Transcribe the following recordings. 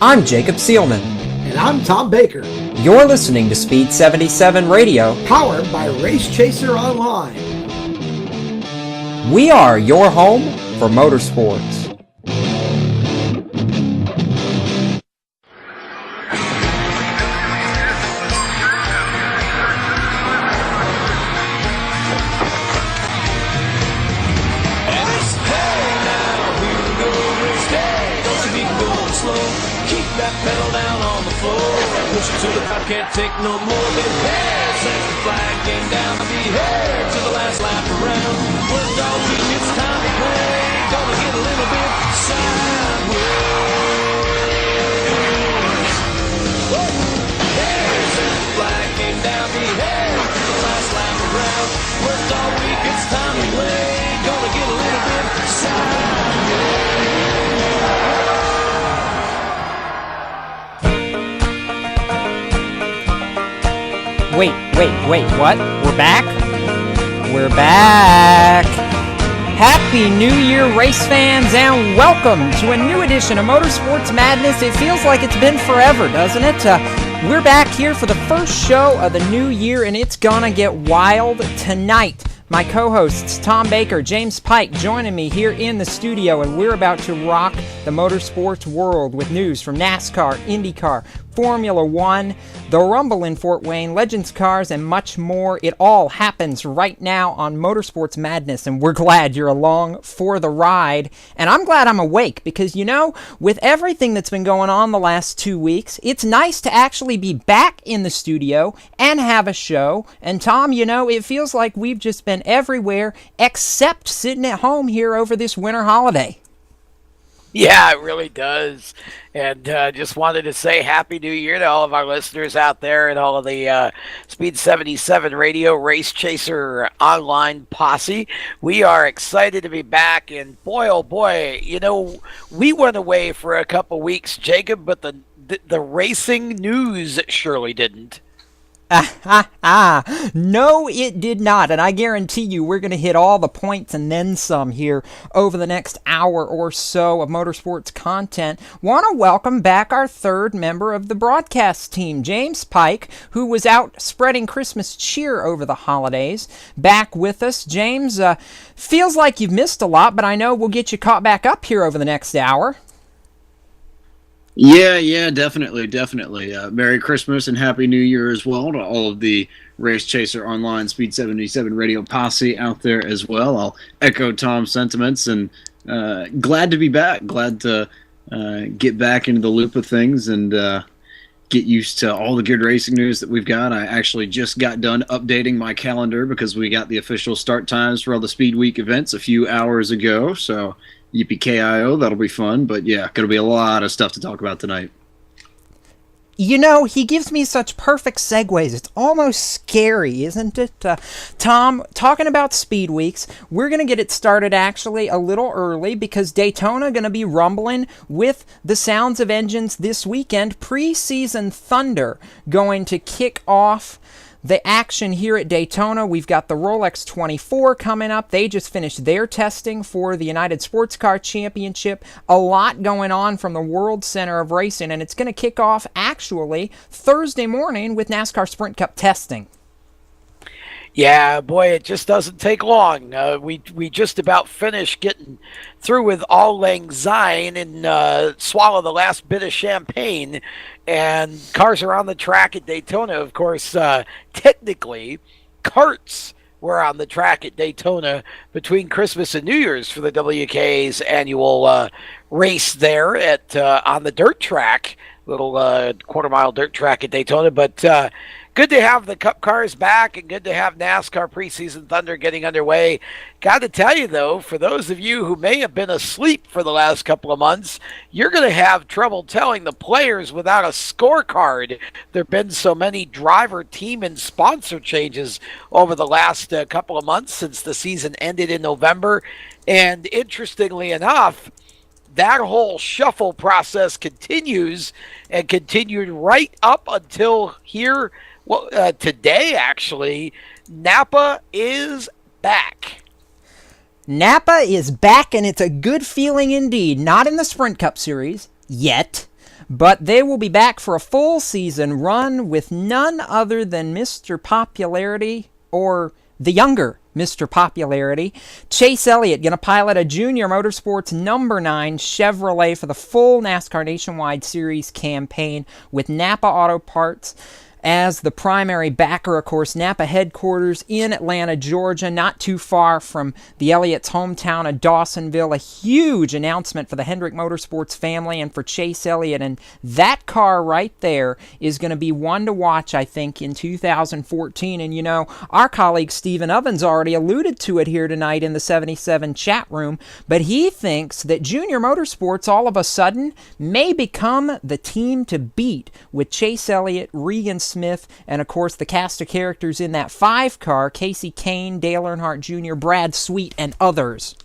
I'm Jacob Seelman. And I'm Tom Baker. You're listening to Speed77 Radio, powered by Race Chaser Online. We are your home for motorsports. Can't take no more than hair. Since the flag came down, I'll be here to the last lap around. Well, dog, it's time to play. Gonna get a little bit sideways. Since the flag came down, be here to the last lap around. Well, dog, it's time to play. Gonna get a little bit sideways. Wait, what? We're back? We're back! Happy New Year, race fans, and welcome to a new edition of Motorsports Madness. It feels like it's been forever, doesn't it? We're back here for the first show of the new year, and it's gonna get wild tonight. My co-hosts, Tom Baker, James Pike, joining me here in the studio, and we're about to rock the motorsports world with news from NASCAR, IndyCar, Formula One, the Rumble in Fort Wayne, Legends Cars, and much more. It all happens right now on Motorsports Madness, and we're glad you're along for the ride. And I'm glad I'm awake because, you know, with everything that's been going on the last 2 weeks, it's nice to actually be back in the studio and have a show. And Tom, you know, it feels like we've just been everywhere except sitting at home here over this winter holiday. Yeah, it really does. And just wanted to say Happy New Year to all of our listeners out there and all of the Speed77 Radio Race Chaser Online posse. We are excited to be back. And boy, oh boy, you know, we went away for a couple weeks, Jacob, but the racing news surely didn't. No, it did not, and I guarantee you we're going to hit all the points and then some here over the next hour or so of motorsports content. Want to welcome back our third member of the broadcast team, James Pike, who was out spreading Christmas cheer over the holidays, back with us. James, feels like you've missed a lot, but I know we'll get you caught back up here over the next hour. Yeah, definitely. Merry Christmas and Happy New Year as well to all of the Race Chaser Online Speed77 Radio posse out there as well. I'll echo Tom's sentiments and glad to be back. Glad to get back into the loop of things and get used to all the good racing news that we've got. I actually just got done updating my calendar because we got the official start times for all the Speed Week events a few hours ago, so yippee-ki-yo, that'll be fun. But yeah, gonna be a lot of stuff to talk about tonight. You know, he gives me such perfect segues. It's almost scary, isn't it? Tom, talking about Speed Weeks, we're going to get it started actually a little early because Daytona going to be rumbling with the sounds of engines this weekend. Pre-season Thunder going to kick off the action here at Daytona. We've got the Rolex 24 coming up. They just finished their testing for the United Sports Car Championship. A lot going on from the World Center of Racing, and it's going to kick off actually Thursday morning with NASCAR Sprint Cup testing. Yeah, boy, it just doesn't take long. We just about finished getting through with Auld Lang Syne and swallow the last bit of champagne. And cars are on the track at Daytona. Of course, technically, karts were on the track at Daytona between Christmas and New Year's for the WKA's annual race there at on the dirt track, little quarter-mile dirt track at Daytona. But good to have the Cup cars back and good to have NASCAR preseason Thunder getting underway. Got to tell you, though, for those of you who may have been asleep for the last couple of months, you're going to have trouble telling the players without a scorecard. There have been so many driver, team, and sponsor changes over the last couple of months since the season ended in November. And interestingly enough, that whole shuffle process continues and continued right up until here. Well, today, actually, Napa is back. Napa is back, and it's a good feeling indeed. Not in the Sprint Cup Series yet, But they will be back for a full season run with none other than Mr. Popularity, or the younger Mr. Popularity. Chase Elliott going to pilot a Junior Motorsports number 9 Chevrolet for the full NASCAR Nationwide Series campaign with Napa Auto Parts as the primary backer. Of course, Napa headquarters in Atlanta, Georgia, not too far from the Elliott's hometown of Dawsonville. A huge announcement for the Hendrick Motorsports family and for Chase Elliott. And that car right there is going to be one to watch, I think, in 2014. And, you know, our colleague Stephen Ovens already alluded to it here tonight in the 77 chat room, but he thinks that Junior Motorsports all of a sudden may become the team to beat with Chase Elliott, Regan Smith, and of course the cast of characters in that 5 car, Casey Kane, Dale Earnhardt Jr., Brad Sweet, and others.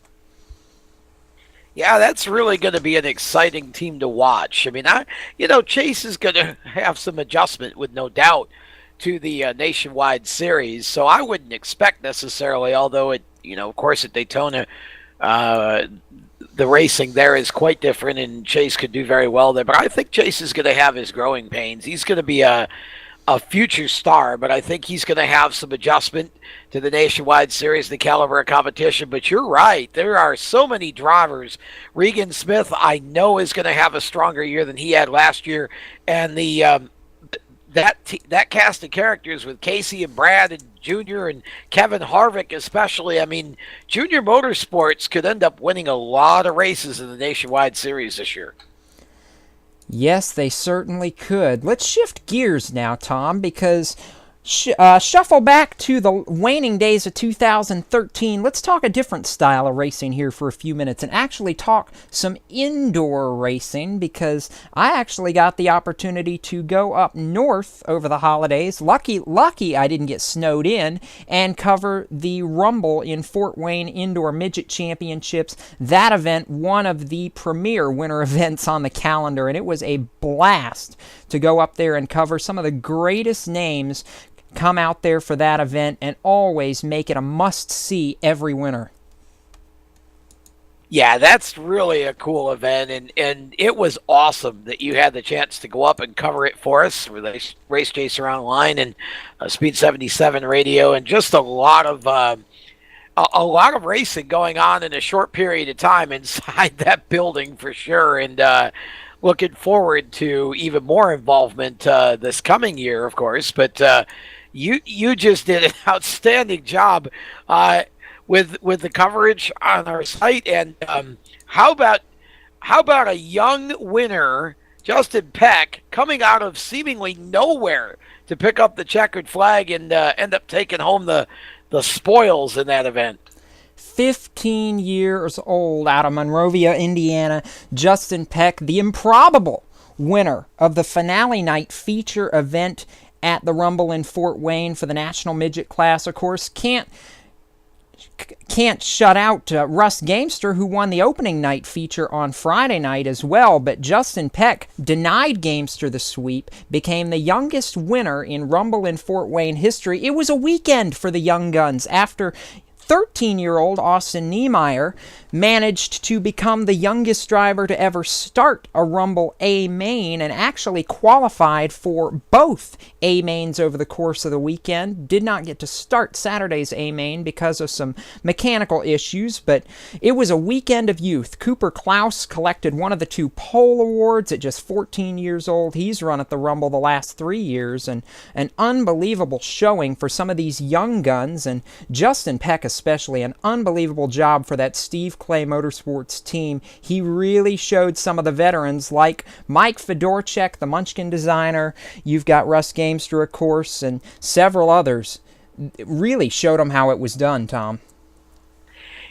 Yeah, that's really going to be an exciting team to watch. I mean, Chase is going to have some adjustment with no doubt to the Nationwide Series, so I wouldn't expect necessarily, although of course at Daytona, the racing there is quite different and Chase could do very well there, but I think Chase is going to have his growing pains. He's going to be a future star, but I think he's going to have some adjustment to the Nationwide Series, the caliber of competition. But you're right. There are so many drivers. Regan Smith, I know, is going to have a stronger year than he had last year. And that cast of characters with Casey and Brad and Junior and Kevin Harvick especially, I mean, Junior Motorsports could end up winning a lot of races in the Nationwide Series this year. Yes, they certainly could. Let's shift gears now, Tom, because shuffle back to the waning days of 2013. Let's talk a different style of racing here for a few minutes and actually talk some indoor racing, because I actually got the opportunity to go up north over the holidays. Lucky I didn't get snowed in, and cover the Rumble in Fort Wayne Indoor Midget Championships. That event, one of the premier winter events on the calendar, and it was a blast to go up there and cover. Some of the greatest names come out there for that event and always make it a must-see every winter. Yeah, that's really a cool event, and it was awesome that you had the chance to go up and cover it for us with the Race Chaser Online and Speed77 Radio, and just a lot of racing going on in a short period of time inside that building for sure, and looking forward to even more involvement this coming year, of course. But you just did an outstanding job with the coverage on our site. And how about a young winner, Justin Peck, coming out of seemingly nowhere to pick up the checkered flag and end up taking home the spoils in that event? 15 years old, out of Monrovia, Indiana, Justin Peck, the improbable winner of the finale night feature event at the Rumble in Fort Wayne for the National Midget class. Of course, can't shut out Russ Gamester, who won the opening night feature on Friday night as well, but Justin Peck denied Gamester the sweep, became the youngest winner in Rumble in Fort Wayne history. It was a weekend for the young guns after 13-year-old Austin Niemeyer managed to become the youngest driver to ever start a Rumble A main and actually qualified for both A mains over the course of the weekend. Did not get to start Saturday's A main because of some mechanical issues, but it was a weekend of youth. Cooper Klaus collected one of the 2 pole awards at just 14 years old. He's run at the Rumble the last 3 years, and an unbelievable showing for some of these young guns, and Justin Peck especially, an unbelievable job for that Steve Clay Motorsports team. He really showed some of the veterans like Mike Fedorchak, the Munchkin designer. You've got Russ Gamester, of course, and several others. It really showed them how it was done, Tom.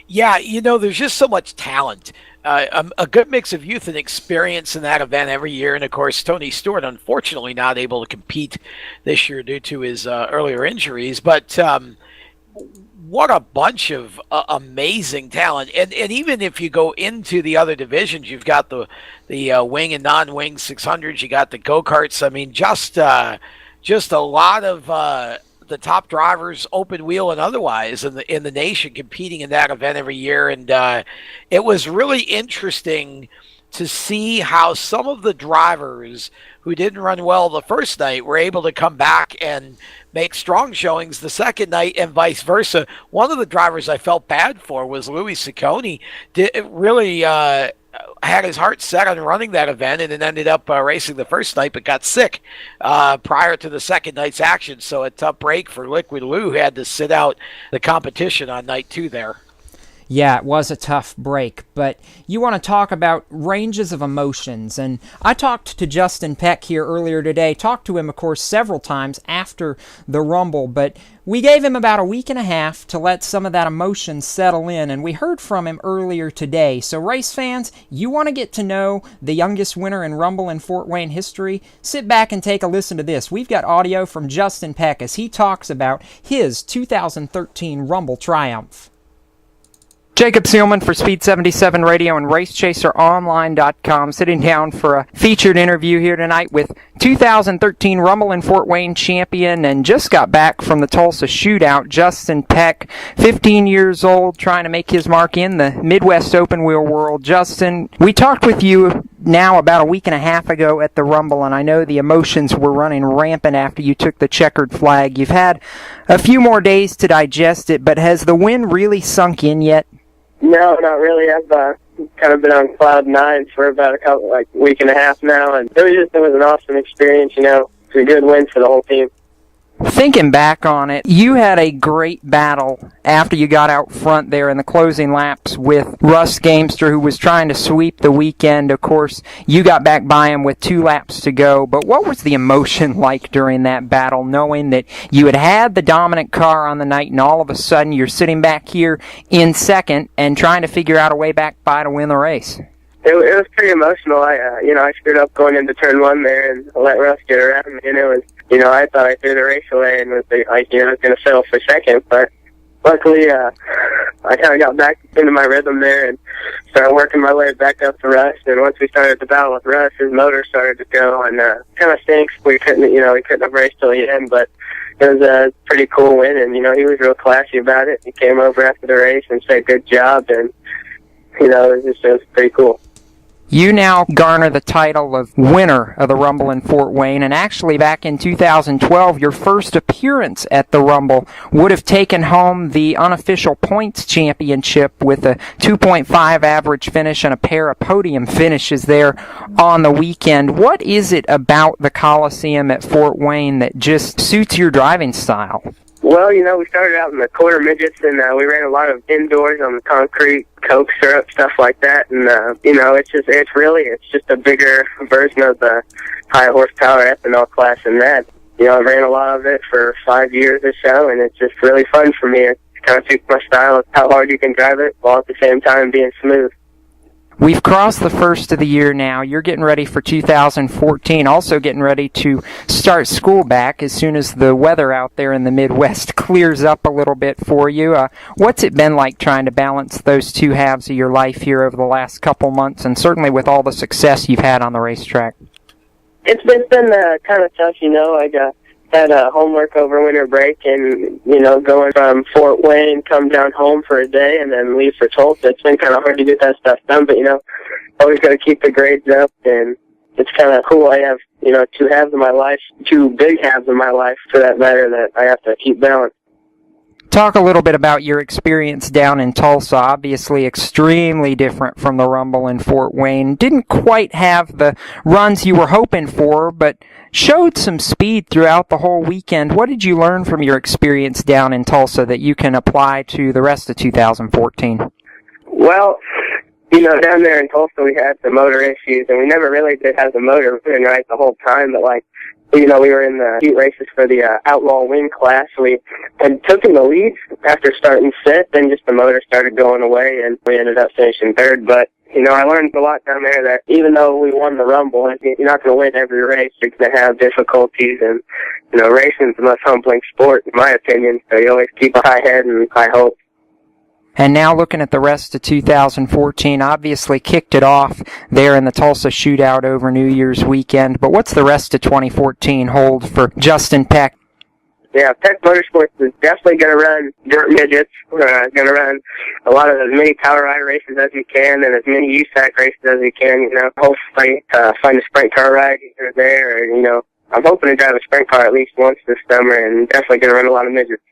Yeah, there's just so much talent. A good mix of youth and experience in that event every year. And, of course, Tony Stewart, unfortunately, not able to compete this year due to his earlier injuries. But what a bunch of amazing talent. And even if you go into the other divisions, you've got the wing and non-wing 600s, you got the go-karts. I mean, just a lot of the top drivers, open wheel and otherwise, in the nation competing in that event every year. And it was really interesting to see how some of the drivers who didn't run well the first night were able to come back and make strong showings the second night, and vice versa. One of the drivers I felt bad for was Louis Ciccone. Really had his heart set on running that event, and then ended up racing the first night, but got sick prior to the second night's action. So a tough break for Liquid Lou, who had to sit out the competition on night 2 there. Yeah, it was a tough break, but you want to talk about ranges of emotions, and I talked to Justin Peck here earlier today, talked to him, of course, several times after the Rumble, but we gave him about a week and a half to let some of that emotion settle in, and we heard from him earlier today. So race fans, you want to get to know the youngest winner in Rumble in Fort Wayne history? Sit back and take a listen to this. We've got audio from Justin Peck as he talks about his 2013 Rumble triumph. Jacob Seelman for Speed77 Radio and RaceChaserOnline.com, sitting down for a featured interview here tonight with 2013 Rumble in Fort Wayne champion and just got back from the Tulsa shootout, Justin Peck, 15 years old, trying to make his mark in the Midwest open wheel world. Justin, we talked with you now about a week and a half ago at the Rumble, and I know the emotions were running rampant after you took the checkered flag. You've had a few more days to digest it, but has the win really sunk in yet? No, not really. I've kind of been on cloud 9 for about a week and a half now, and it was an awesome experience. You know, it's a good win for the whole team. Thinking back on it, you had a great battle after you got out front there in the closing laps with Russ Gamester, who was trying to sweep the weekend. Of course, you got back by him with 2 laps to go, but what was the emotion like during that battle, knowing that you had the dominant car on the night and all of a sudden you're sitting back here in second and trying to figure out a way back by to win the race? It was pretty emotional. I screwed up going into turn 1 there and let Russ get around me, and it was, I thought I threw the race away and was I was going to settle for second, but luckily, I kind of got back into my rhythm there and started working my way back up to Russ, and once we started the battle with Russ, his motor started to go, and kind of stinks. We couldn't have raced till the end, but it was a pretty cool win, and, he was real classy about it. He came over after the race and said, good job, and, it was pretty cool. You now garner the title of winner of the Rumble in Fort Wayne, and actually back in 2012, your first appearance at the Rumble would have taken home the unofficial points championship with a 2.5 average finish and a pair of podium finishes there on the weekend. What is it about the Coliseum at Fort Wayne that just suits your driving style? Well, we started out in the quarter midgets, and we ran a lot of indoors on the concrete, Coke syrup, stuff like that. And, it's just a bigger version of the high horsepower ethanol class in that. I ran a lot of it for 5 years or so, and it's just really fun for me. It kind of suits my style of how hard you can drive it while at the same time being smooth. We've crossed the first of the year now. You're getting ready for 2014, also getting ready to start school back as soon as the weather out there in the Midwest clears up a little bit for you. What's it been like trying to balance those 2 halves of your life here over the last couple months, and certainly with all the success you've had on the racetrack? It's been kind of tough, I had homework over winter break, and, going from Fort Wayne, come down home for a day, and then leave for Tulsa. It's been kind of hard to get that stuff done, but, always got to keep the grades up, and it's kind of cool. I have, 2 halves of my life, 2 big halves of my life, for that matter, that I have to keep balanced. Talk a little bit about your experience down in Tulsa. Obviously extremely different from the Rumble in Fort Wayne. Didn't quite have the runs you were hoping for, but showed some speed throughout the whole weekend. What did you learn from your experience down in Tulsa that you can apply to the rest of 2014? Well, down there in Tulsa we had the motor issues, and we never really did have the motor running right the whole time, but we were in the heat races for the Outlaw Wing class. We had taken the lead after starting 5th, then just the motor started going away, and we ended up finishing 3rd. But, I learned a lot down there that even though we won the Rumble, you're not going to win every race. You're going to have difficulties, and, racing's the most humbling sport, in my opinion, so you always keep a high head and high hopes. And now looking at the rest of 2014, obviously kicked it off there in the Tulsa shootout over New Year's weekend. But what's the rest of 2014 hold for Justin Peck? Yeah, Peck Motorsports is definitely going to run dirt midgets. We're going to run a lot of as many Power Ride races as we can and as many USAC races as we can, you know. Hopefully find a sprint car ride either there or, you know, I'm hoping to drive a sprint car at least once this summer and definitely going to run a lot of midgets.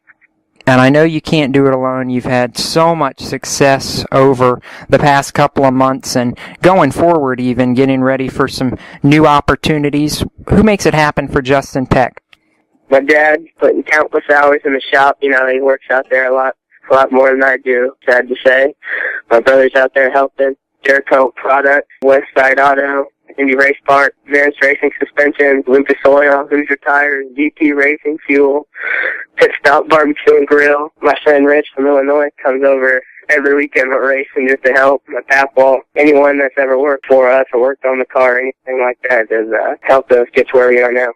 And I know you can't do it alone. You've had so much success over the past couple of months and going forward even, getting ready for some new opportunities. Who makes it happen for Justin Peck? My dad's putting countless hours in the shop. You know, he works out there a lot more than I do, sad to say. My brother's out there helping. Jericho Products, Westside Auto, Indy Race Park, Advanced Racing Suspension, Lucas Oil, Hoosier Tires, GP Racing Fuel, Pit Stop Barbecue and Grill. My friend Rich from Illinois comes over every weekend we're racing just to help. My Papwall, anyone that's ever worked for us or worked on the car or anything like that has helped us get to where we are now.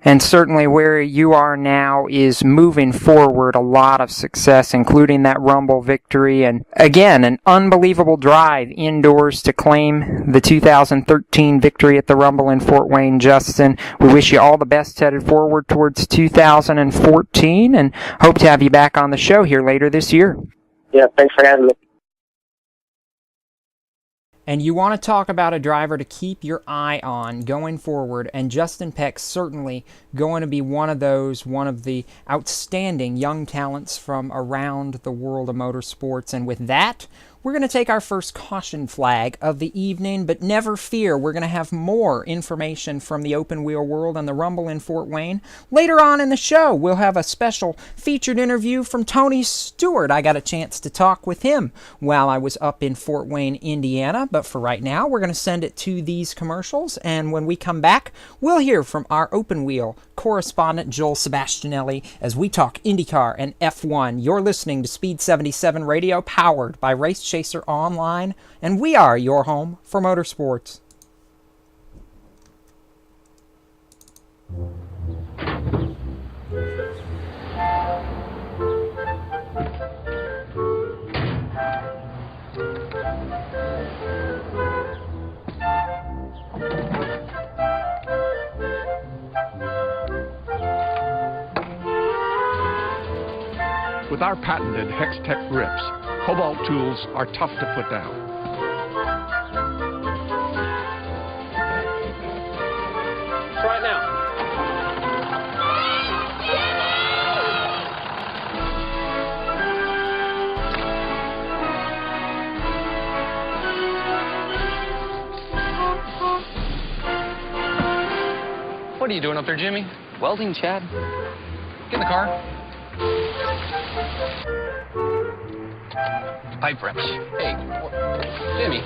And certainly where you are now is moving forward a lot of success, including that Rumble victory. And again, an unbelievable drive indoors to claim the 2013 victory at the Rumble in Fort Wayne, Justin. We wish you all the best headed forward towards 2014 and hope to have you back on the show here later this year. Yeah, thanks for having me. And you want to talk about a driver to keep your eye on going forward, and Justin Peck's certainly going to be one of the outstanding young talents from around the world of motorsports. And with that, we're going to take our first caution flag of the evening, but never fear, we're going to have more information from the open wheel world and the Rumble in Fort Wayne. Later on in the show, we'll have a special featured interview from Tony Stewart. I got a chance to talk with him while I was up in Fort Wayne, Indiana, but for right now, we're going to send it to these commercials, and when we come back, we'll hear from our open wheel correspondent Joel Sebastianelli as we talk IndyCar and F1. You're listening to Speed77 Radio, powered by Race Chaser Online, and we are your home for motorsports. With our patented Hex-Tech grips, Cobalt tools are tough to put down. Try it now. What are you doing up there, Jimmy? Welding, Chad? Get in the car. Pipe wrench. Hey, Jimmy.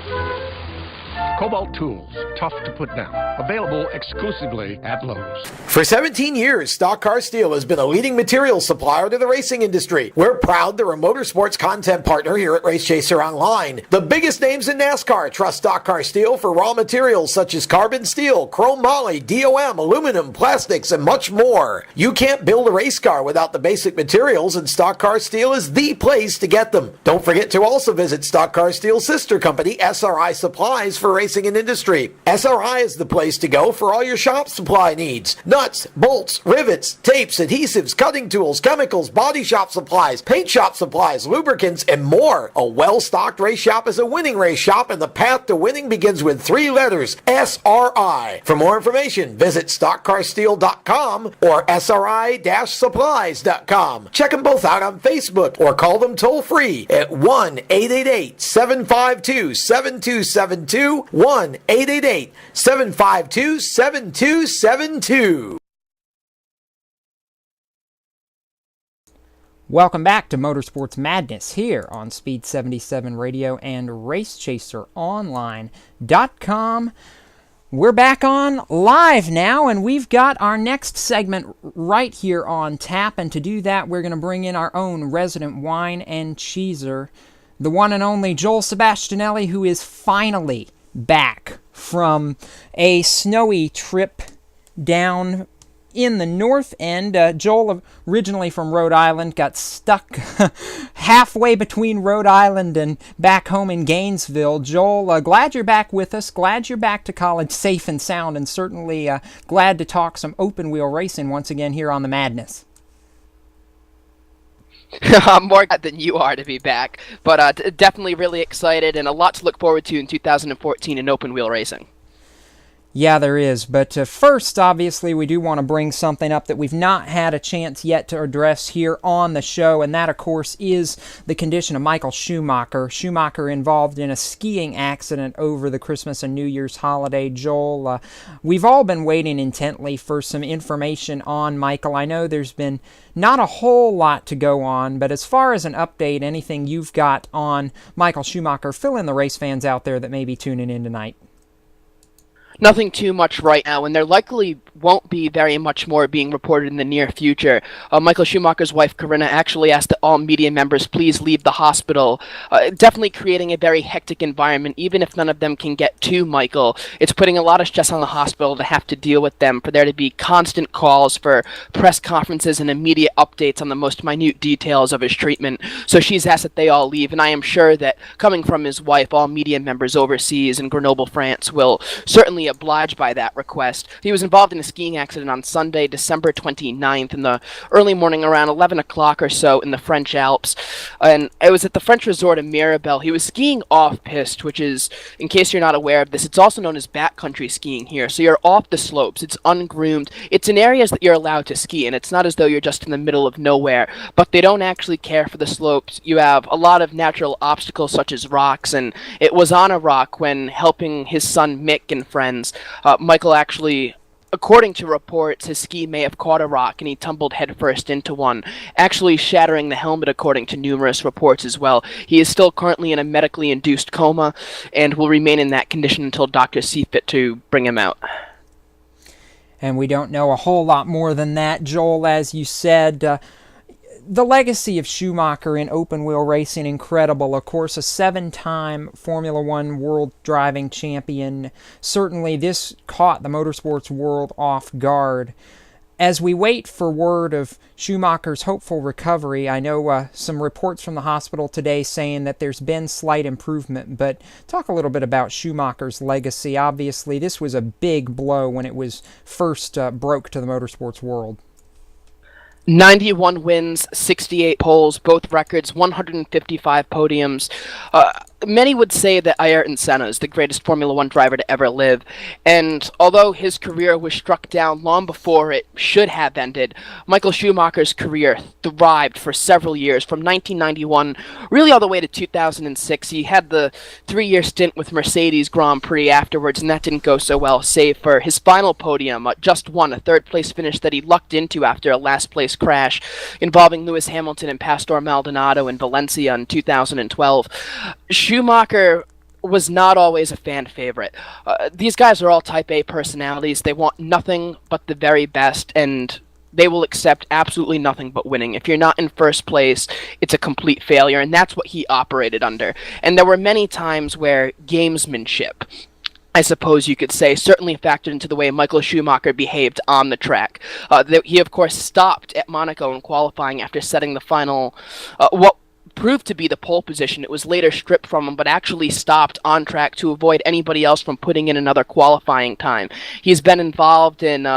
Cobalt tools, tough to put down. Available exclusively at Lowe's. For 17 years, Stock Car Steel has been a leading materials supplier to the racing industry. We're proud they're a motorsports content partner here at Race Chaser Online. The biggest names in NASCAR trust Stock Car Steel for raw materials such as carbon steel, chrome moly, DOM, aluminum, plastics, and much more. You can't build a race car without the basic materials, and Stock Car Steel is the place to get them. Don't forget to also visit Stock Car Steel's sister company, SRI Supplies, for racing and industry. SRI is the place to go for all your shop supply needs. Nuts, bolts, rivets, tapes, adhesives, cutting tools, chemicals, body shop supplies, paint shop supplies, lubricants, and more. A well-stocked race shop is a winning race shop, and the path to winning begins with 3 letters, SRI. For more information, visit stockcarsteel.com or SRI-supplies.com. Check them both out on Facebook or call them toll-free at 1-888-752-7272, 1-888-752-7272. Welcome back to Motorsports Madness here on Speed77 Radio and RaceChaserOnline.com. We're back on live now, and we've got our next segment right here on tap, and to do that, we're going to bring in our own resident wine and cheeser, the one and only Joel Sebastianelli, who is finally back from a snowy trip down in the north end. Joel, originally from Rhode Island, got stuck halfway between Rhode Island and back home in Gainesville. Joel, glad you're back with us. Glad you're back to college safe and sound, and certainly glad to talk some open wheel racing once again here on the Madness. I'm more glad than you are to be back, but definitely really excited and a lot to look forward to in 2014 in open wheel racing. Yeah, there is. But first, obviously, we do want to bring something up that we've not had a chance yet to address here on the show, and that, of course, is the condition of Michael Schumacher. Schumacher involved in a skiing accident over the Christmas and New Year's holiday. Joel, we've all been waiting intently for some information on Michael. I know there's been not a whole lot to go on, but as far as an update, anything you've got on Michael Schumacher, fill in the race fans out there that may be tuning in tonight. Nothing too much right now, and there likely won't be very much more being reported in the near future. Michael Schumacher's wife, Corinna, actually asked that all media members please leave the hospital, definitely creating a very hectic environment, even if none of them can get to Michael. It's putting a lot of stress on the hospital to have to deal with them, for there to be constant calls for press conferences and immediate updates on the most minute details of his treatment. So she's asked that they all leave, and I am sure that, coming from his wife, all media members overseas in Grenoble, France, will certainly obliged by that request. He was involved in a skiing accident on Sunday, December 29th, in the early morning around 11 o'clock or so in the French Alps. And it was at the French resort of Mirabel. He was skiing off-piste, which is, in case you're not aware of this, it's also known as backcountry skiing here. So you're off the slopes. It's ungroomed. It's in areas that you're allowed to ski, and it's not as though you're just in the middle of nowhere. But they don't actually care for the slopes. You have a lot of natural obstacles, such as rocks, and it was on a rock when helping his son Mick and friends. Michael actually, according to reports, his ski may have caught a rock and he tumbled headfirst into one, actually shattering the helmet according to numerous reports as well. He is still currently in a medically induced coma and will remain in that condition until doctors see fit to bring him out. And we don't know a whole lot more than that, Joel, as you said. The legacy of Schumacher in open-wheel racing, incredible. Of course, a 7-time Formula One World Driving Champion. Certainly, this caught the motorsports world off guard. As we wait for word of Schumacher's hopeful recovery, I know some reports from the hospital today saying that there's been slight improvement, but talk a little bit about Schumacher's legacy. Obviously, this was a big blow when it was first broke to the motorsports world. 91 wins, 68 poles, both records, 155 podiums. Many would say that Ayrton Senna is the greatest Formula One driver to ever live, and although his career was struck down long before it should have ended, Michael Schumacher's career thrived for several years, from 1991 really all the way to 2006. He had the 3-year stint with Mercedes Grand Prix afterwards, and that didn't go so well, save for his final podium, just one, a third-place finish that he lucked into after a last-place crash involving Lewis Hamilton and Pastor Maldonado in Valencia in 2012. Schumacher was not always a fan favorite. These guys are all type A personalities. They want nothing but the very best, and they will accept absolutely nothing but winning. If you're not in first place, it's a complete failure, and that's what he operated under. And there were many times where gamesmanship, I suppose you could say, certainly factored into the way Michael Schumacher behaved on the track. He, of course, stopped at Monaco in qualifying after setting the final, what proved to be the pole position. It was later stripped from him, but actually stopped on track to avoid anybody else from putting in another qualifying time. He's been involved in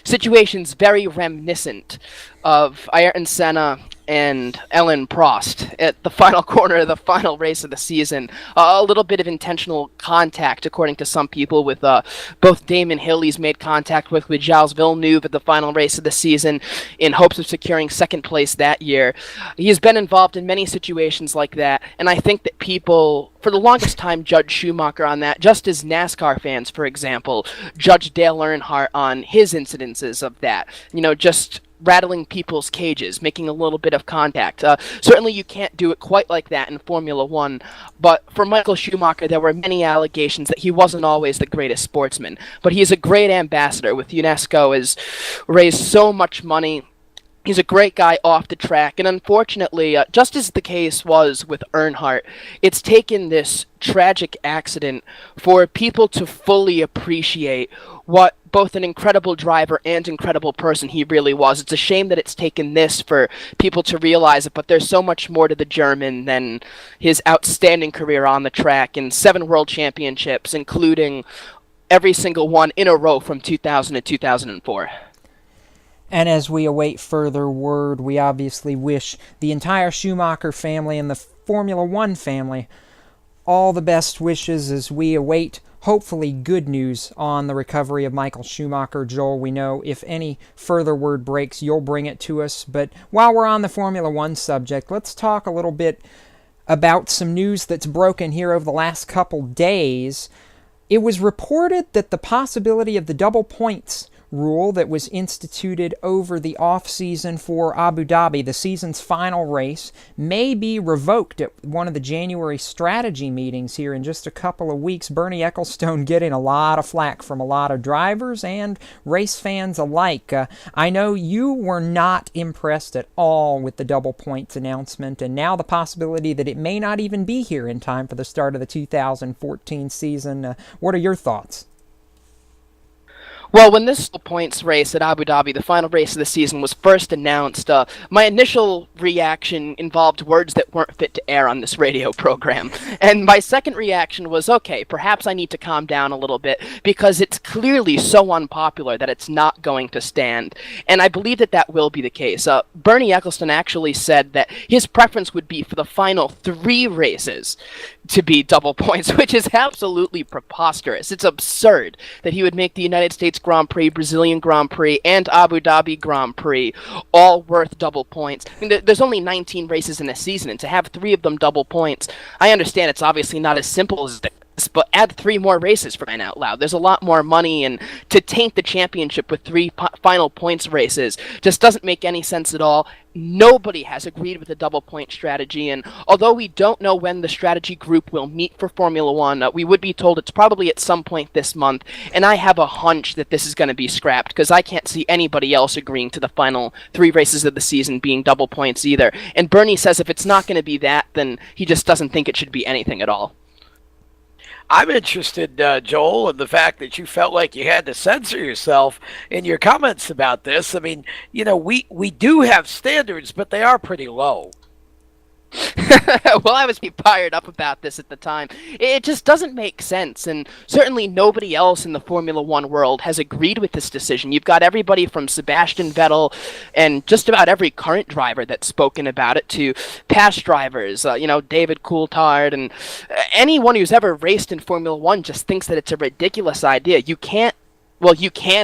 situations very reminiscent of Ayrton Senna and Ellen Prost at the final corner of the final race of the season. A little bit of intentional contact, according to some people, with both Damon Hill he's made contact with Gilles Villeneuve at the final race of the season in hopes of securing second place that year. He's been involved in many situations like that, and I think that people, for the longest time, judged Schumacher on that, just as NASCAR fans, for example, judged Dale Earnhardt on his incidences of that. You know, just rattling people's cages, making a little bit of contact. Certainly you can't do it quite like that in Formula One, but for Michael Schumacher, there were many allegations that he wasn't always the greatest sportsman, but he is a great ambassador with UNESCO, has raised so much money. He's a great guy off the track, and unfortunately, just as the case was with Earnhardt, it's taken this tragic accident for people to fully appreciate what both an incredible driver and incredible person he really was. It's a shame that it's taken this for people to realize it, but there's so much more to the German than his outstanding career on the track and 7 world championships, including every single one in a row from 2000 to 2004. And as we await further word, we obviously wish the entire Schumacher family and the Formula One family all the best wishes as we await, hopefully, good news on the recovery of Michael Schumacher. Joel, we know if any further word breaks, you'll bring it to us. But while we're on the Formula One subject, let's talk a little bit about some news that's broken here over the last couple days. It was reported that the possibility of the double points rule that was instituted over the off-season for Abu Dhabi, the season's final race, may be revoked at one of the January strategy meetings here in just a couple of weeks. Bernie Ecclestone getting a lot of flack from a lot of drivers and race fans alike. I know you were not impressed at all with the double points announcement, and now the possibility that it may not even be here in time for the start of the 2014 season. What are your thoughts? Well, when this points race at Abu Dhabi, the final race of the season, was first announced, my initial reaction involved words that weren't fit to air on this radio program. And my second reaction was, okay, perhaps I need to calm down a little bit, because it's clearly so unpopular that it's not going to stand. And I believe that that will be the case. Bernie Ecclestone actually said that his preference would be for the final 3 races to be double points, which is absolutely preposterous. It's absurd that he would make the United States Grand Prix, Brazilian Grand Prix, and Abu Dhabi Grand Prix all worth double points. I mean, there's only 19 races in a season, and to have 3 of them double points, I understand it's obviously not as simple as this, but add 3 more races for crying out loud. There's a lot more money, and to taint the championship with 3 final points races just doesn't make any sense at all. Nobody has agreed with the double point strategy, and although we don't know when the strategy group will meet for Formula One, we would be told it's probably at some point this month, and I have a hunch that this is going to be scrapped, because I can't see anybody else agreeing to the final 3 races of the season being double points either. And Bernie says if it's not going to be that, then he just doesn't think it should be anything at all. I'm interested, Joel, in the fact that you felt like you had to censor yourself in your comments about this. I mean, you know, we do have standards, but they are pretty low. Well, I was fired up about this at the time. It just doesn't make sense, and certainly nobody else in the Formula One world has agreed with this decision. You've got everybody from Sebastian Vettel and just about every current driver that's spoken about it to past drivers, David Coulthard, and anyone who's ever raced in Formula One just thinks that it's a ridiculous idea. You can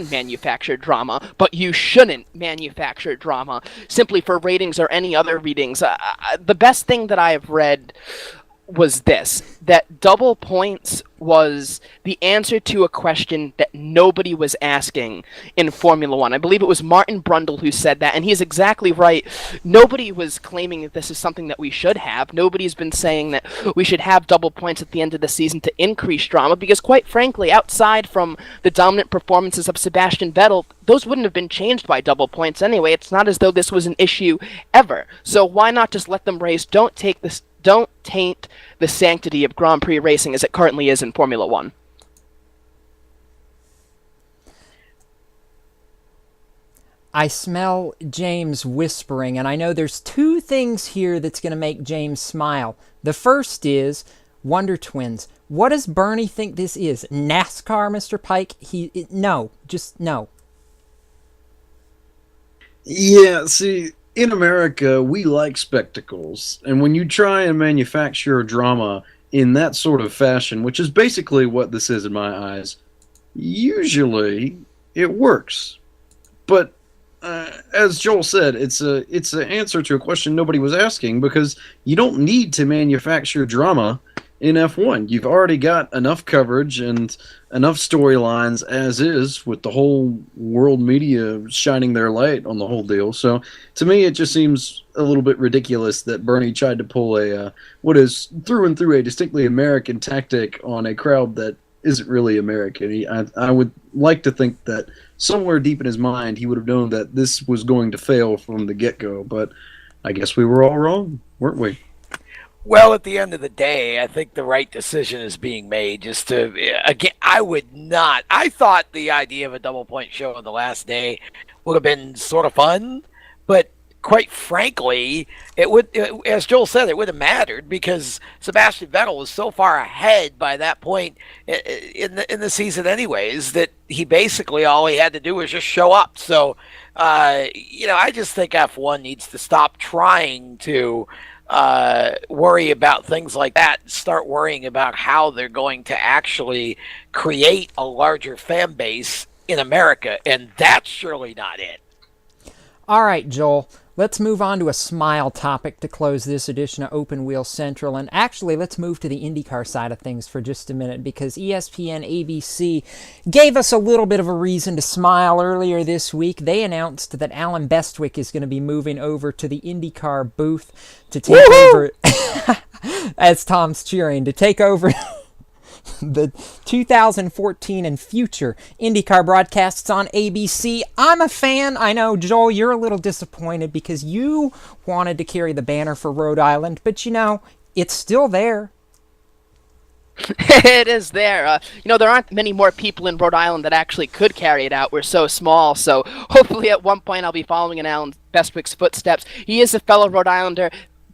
manufacture drama, but you shouldn't manufacture drama simply for ratings or any other readings. The best thing that I have read was this, that double points was the answer to a question that nobody was asking in Formula One. I believe it was Martin Brundle who said that, and he's exactly right. Nobody was claiming that this is something that we should have. Nobody's been saying that we should have double points at the end of the season to increase drama, because quite frankly, outside from the dominant performances of Sebastian Vettel, those wouldn't have been changed by double points anyway. It's not as though this was an issue ever. So why not just let them race? Don't taint the sanctity of Grand Prix racing as it currently is in Formula One. I smell James whispering, and I know there's 2 things here that's going to make James smile. The first is Wonder Twins. What does Bernie think this is? NASCAR, Mr. Pike? No. Yeah, see, in America, we like spectacles, and when you try and manufacture drama in that sort of fashion, which is basically what this is in my eyes, usually it works. But as Joel said, it's an answer to a question nobody was asking, because you don't need to manufacture drama in F1. You've already got enough coverage and enough storylines as is, with the whole world media shining their light on the whole deal. So to me, it just seems a little bit ridiculous that Bernie tried to pull what is through and through a distinctly American tactic on a crowd that isn't really American. I would like to think that somewhere deep in his mind he would have known that this was going to fail from the get-go, but I guess we were all wrong, weren't we? Well, at the end of the day, I think the right decision is being made. Just to, again, I thought the idea of a double point show on the last day would have been sort of fun, but quite frankly, as Joel said, it would have mattered, because Sebastian Vettel was so far ahead by that point in the season anyways, that he basically all he had to do was just show up. So, I just think F1 needs to stop trying to worry about things like that and start worrying about how they're going to actually create a larger fan base in America, and that's surely not it. All right, Joel, let's move on to a smile topic to close this edition of Open Wheel Central. And actually, let's move to the IndyCar side of things for just a minute, because ESPN ABC gave us a little bit of a reason to smile earlier this week. They announced that Alan Bestwick is going to be moving over to the IndyCar booth to take over, as Tom's cheering, to take over the 2014 and future IndyCar broadcasts on ABC. I'm a fan. I know, Joel, you're a little disappointed because you wanted to carry the banner for Rhode Island, but it's still there. It is there. There aren't many more people in Rhode Island that actually could carry it out. We're so small, so hopefully at one point I'll be following in Alan Bestwick's footsteps. He is a fellow Rhode Islander,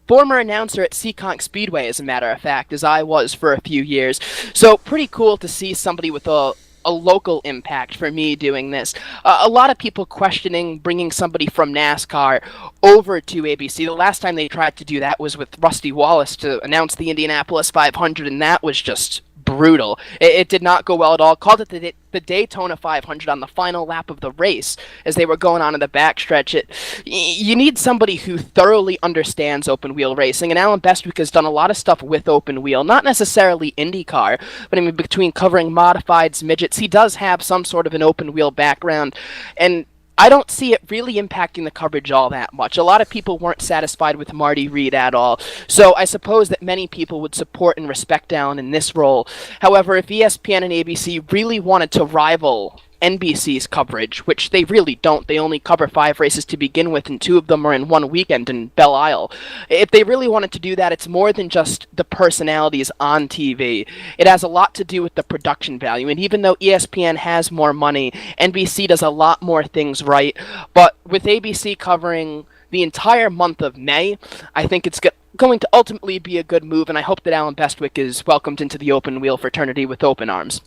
former announcer at Seekonk Speedway, as a matter of fact, as I was for a few years. So pretty cool to see somebody with a local impact for me doing this. A lot of people questioning bringing somebody from NASCAR over to ABC. The last time they tried to do that was with Rusty Wallace to announce the Indianapolis 500, and that was just brutal. It did not go well at all. Called it the Daytona 500 on the final lap of the race as they were going on in the backstretch. You need somebody who thoroughly understands open wheel racing, and Alan Bestwick has done a lot of stuff with open wheel, not necessarily IndyCar, but I mean between covering modifieds, midgets, he does have some sort of an open wheel background, and I don't see it really impacting the coverage all that much. A lot of people weren't satisfied with Marty Reed at all, so I suppose that many people would support and respect Alan in this role. However, if ESPN and ABC really wanted to rival NBC's coverage, which they really don't. They only cover 5 races to begin with, and 2 of them are in one weekend in Belle Isle. If they really wanted to do that, it's more than just the personalities on TV. It has a lot to do with the production value, and even though ESPN has more money, NBC does a lot more things right. But with ABC covering the entire month of May, I think it's going to ultimately be a good move, and I hope that Alan Bestwick is welcomed into the open wheel fraternity with open arms.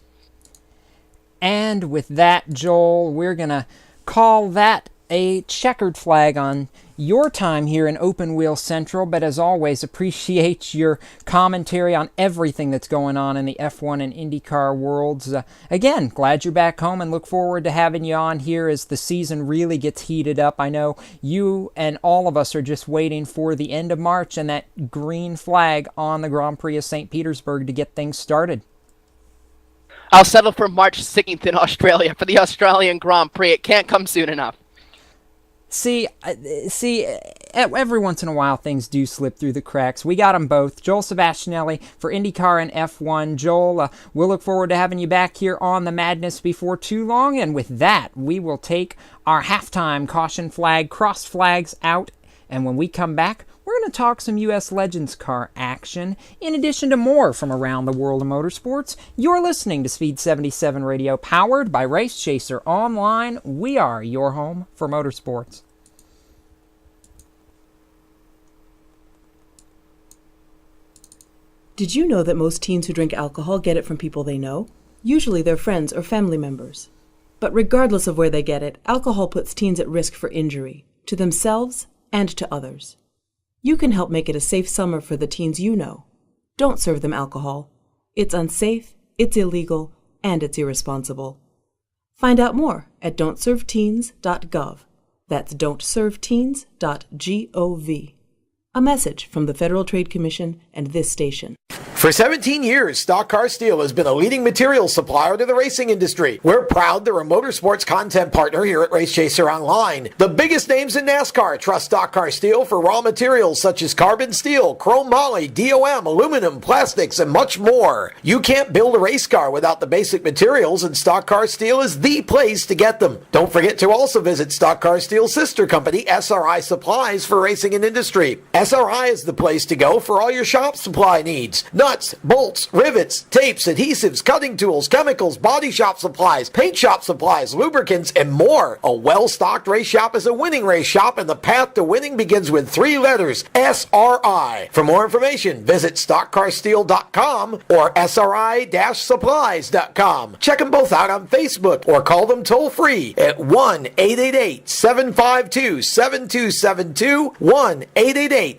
And with that, Joel, we're going to call that a checkered flag on your time here in Open Wheel Central, but as always, appreciate your commentary on everything that's going on in the F1 and IndyCar worlds. Again, glad you're back home and look forward to having you on here as the season really gets heated up. I know you and all of us are just waiting for the end of March and that green flag on the Grand Prix of St. Petersburg to get things started. I'll settle for March 16th in Australia for the Australian Grand Prix. It can't come soon enough. See, every once in a while things do slip through the cracks. We got them both. Joel Sebastianelli for IndyCar and F1. Joel, we'll look forward to having you back here on the Madness before too long. And with that, we will take our halftime caution flag, cross flags out. And when we come back, we're going to talk some U.S. Legends car action, in addition to more from around the world of motorsports. You're listening to Speed77 Radio, powered by Race Chaser Online. We are your home for motorsports. Did you know that most teens who drink alcohol get it from people they know? Usually their friends or family members. But regardless of where they get it, alcohol puts teens at risk for injury, to themselves and to others. You can help make it a safe summer for the teens you know. Don't serve them alcohol. It's unsafe, it's illegal, and it's irresponsible. Find out more at don'tserveteens.gov. That's don'tserveteens.gov. A message from the Federal Trade Commission and this station. For 17 years, Stock Car Steel has been a leading material supplier to the racing industry. We're proud they're a motorsports content partner here at Race Chaser Online. The biggest names in NASCAR trust Stock Car Steel for raw materials such as carbon steel, chrome moly, DOM, aluminum, plastics, and much more. You can't build a race car without the basic materials, and Stock Car Steel is the place to get them. Don't forget to also visit Stock Car Steel's sister company, SRI Supplies, for racing and industry. SRI is the place to go for all your shop supply needs. Nuts, bolts, rivets, tapes, adhesives, cutting tools, chemicals, body shop supplies, paint shop supplies, lubricants, and more. A well-stocked race shop is a winning race shop, and the path to winning begins with 3 letters, SRI. For more information, visit stockcarsteel.com or SRI-supplies.com. Check them both out on Facebook or call them toll-free at 1-888-752-7272, 1-888-752-7272.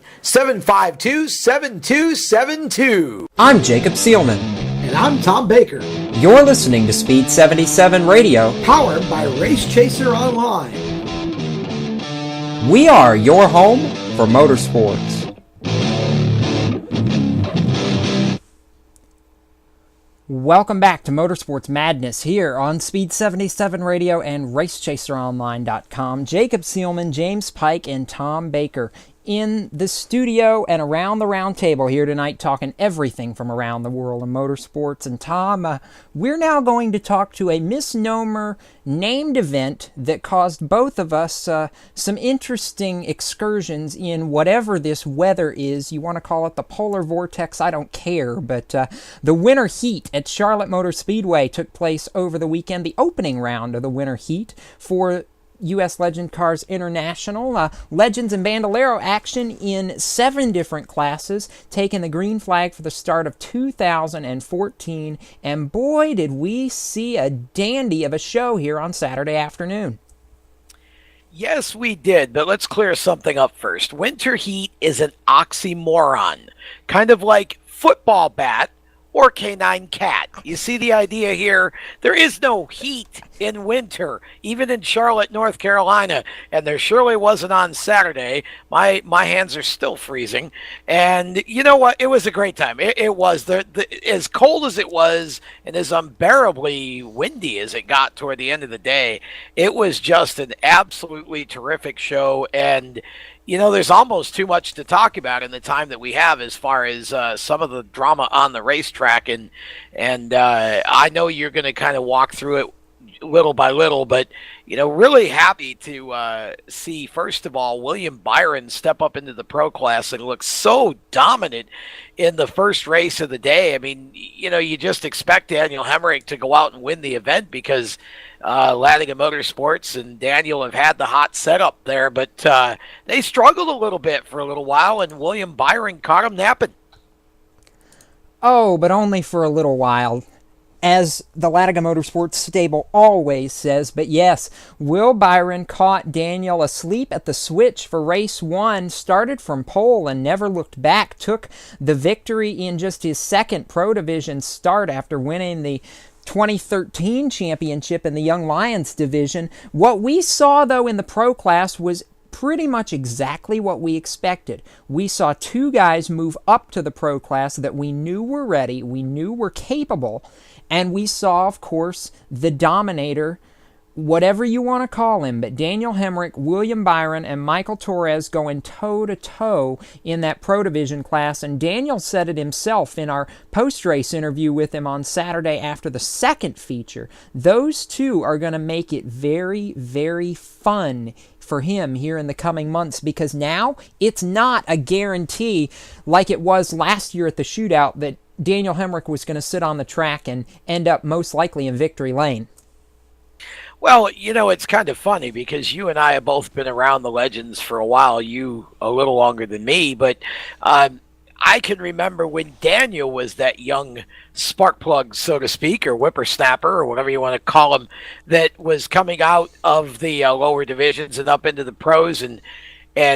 I'm Jacob Seelman. And I'm Tom Baker. You're listening to Speed 77 Radio, Powered by Race Chaser Online. We are your home for motorsports. Welcome back to Motorsports Madness here on Speed 77 Radio and RaceChaserOnline.com. Jacob Seelman, James Pike, and Tom Baker in the studio and around the round table here tonight, talking everything from around the world of motorsports. And Tom, we're now going to talk to a misnomer named event that caused both of us some interesting excursions in whatever this weather is. You want to call it the polar vortex, I don't care, but the winter heat at Charlotte Motor Speedway took place over the weekend, the opening round of the winter heat for U.S. Legend Cars International. Legends and Bandolero action in 7 different classes, taking the green flag for the start of 2014. And boy, did we see a dandy of a show here on Saturday afternoon. Yes, we did, but let's clear something up first. Winter heat is an oxymoron, kind of like football bat or canine cat. You see the idea here? There is no heat in winter, even in Charlotte, North Carolina, and there surely wasn't on Saturday. My hands are still freezing, and you know what? It was a great time. It was as cold as it was and as unbearably windy as it got toward the end of the day. It was just an absolutely terrific show, and you know, there's almost too much to talk about in the time that we have as far as some of the drama on the racetrack. And I know you're going to kind of walk through it little by little, but, you know, really happy to see, first of all, William Byron step up into the pro class and look so dominant in the first race of the day. I mean, you know, you just expect Daniel Hemrick to go out and win the event because Latigan Motorsports and Daniel have had the hot setup there, but they struggled a little bit for a little while, and William Byron caught him napping. Oh, but only for a little while, as the Latigan Motorsports stable always says. But yes, Will Byron caught Daniel asleep at the switch for race 1, started from pole and never looked back, took the victory in just his second Pro Division start after winning the 2013 championship in the Young Lions division. What we saw, though, in the pro class was pretty much exactly what we expected. We saw 2 guys move up to the pro class that we knew were ready, we knew were capable, and we saw, of course, the dominator, whatever you want to call him, but Daniel Hemrick, William Byron, and Michael Torres going toe-to-toe in that Pro Division class. And Daniel said it himself in our post-race interview with him on Saturday after the second feature. Those 2 are going to make it very, very fun for him here in the coming months, because now it's not a guarantee like it was last year at the shootout that Daniel Hemrick was going to sit on the track and end up most likely in victory lane. Well, you know, it's kind of funny because you and I have both been around the Legends for a while, you a little longer than me, but I can remember when Daniel was that young spark plug, so to speak, or whippersnapper, or whatever you want to call him, that was coming out of the lower divisions and up into the pros, and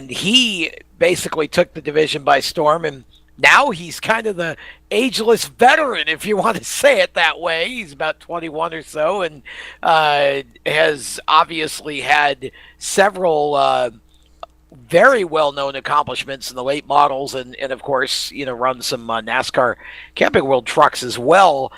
he basically took the division by storm, and now he's kind of the ageless veteran, if you want to say it that way. He's about 21 or so, and has obviously had several very well-known accomplishments in the late models, and of course, you know, run some NASCAR Camping World trucks as well.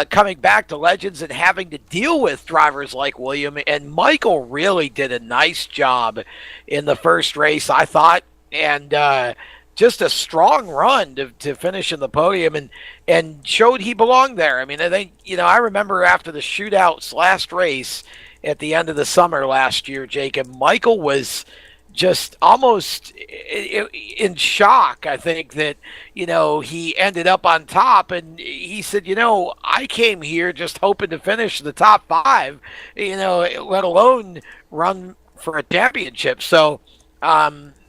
Coming back to Legends and having to deal with drivers like William, and Michael really did a nice job in the first race, I thought, and just a strong run to finish in the podium, and showed he belonged there. I mean, I think, you know, I remember after the shootouts last race at the end of the summer last year, Jacob, Michael was just almost in shock, I think, that, he ended up on top. And he said, I came here just hoping to finish the top 5, let alone run for a championship. So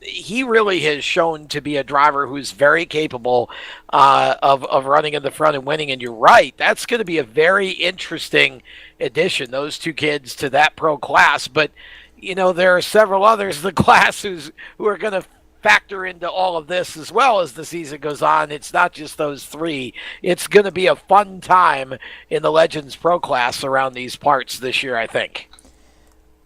he really has shown to be a driver who's very capable of running in the front and winning. And you're right, that's going to be a very interesting addition, those two kids to that pro class. But there are several others in the class who are going to factor into all of this as well as the season goes on. It's not just those 3. It's going to be a fun time in the Legends Pro class around these parts this year, I think.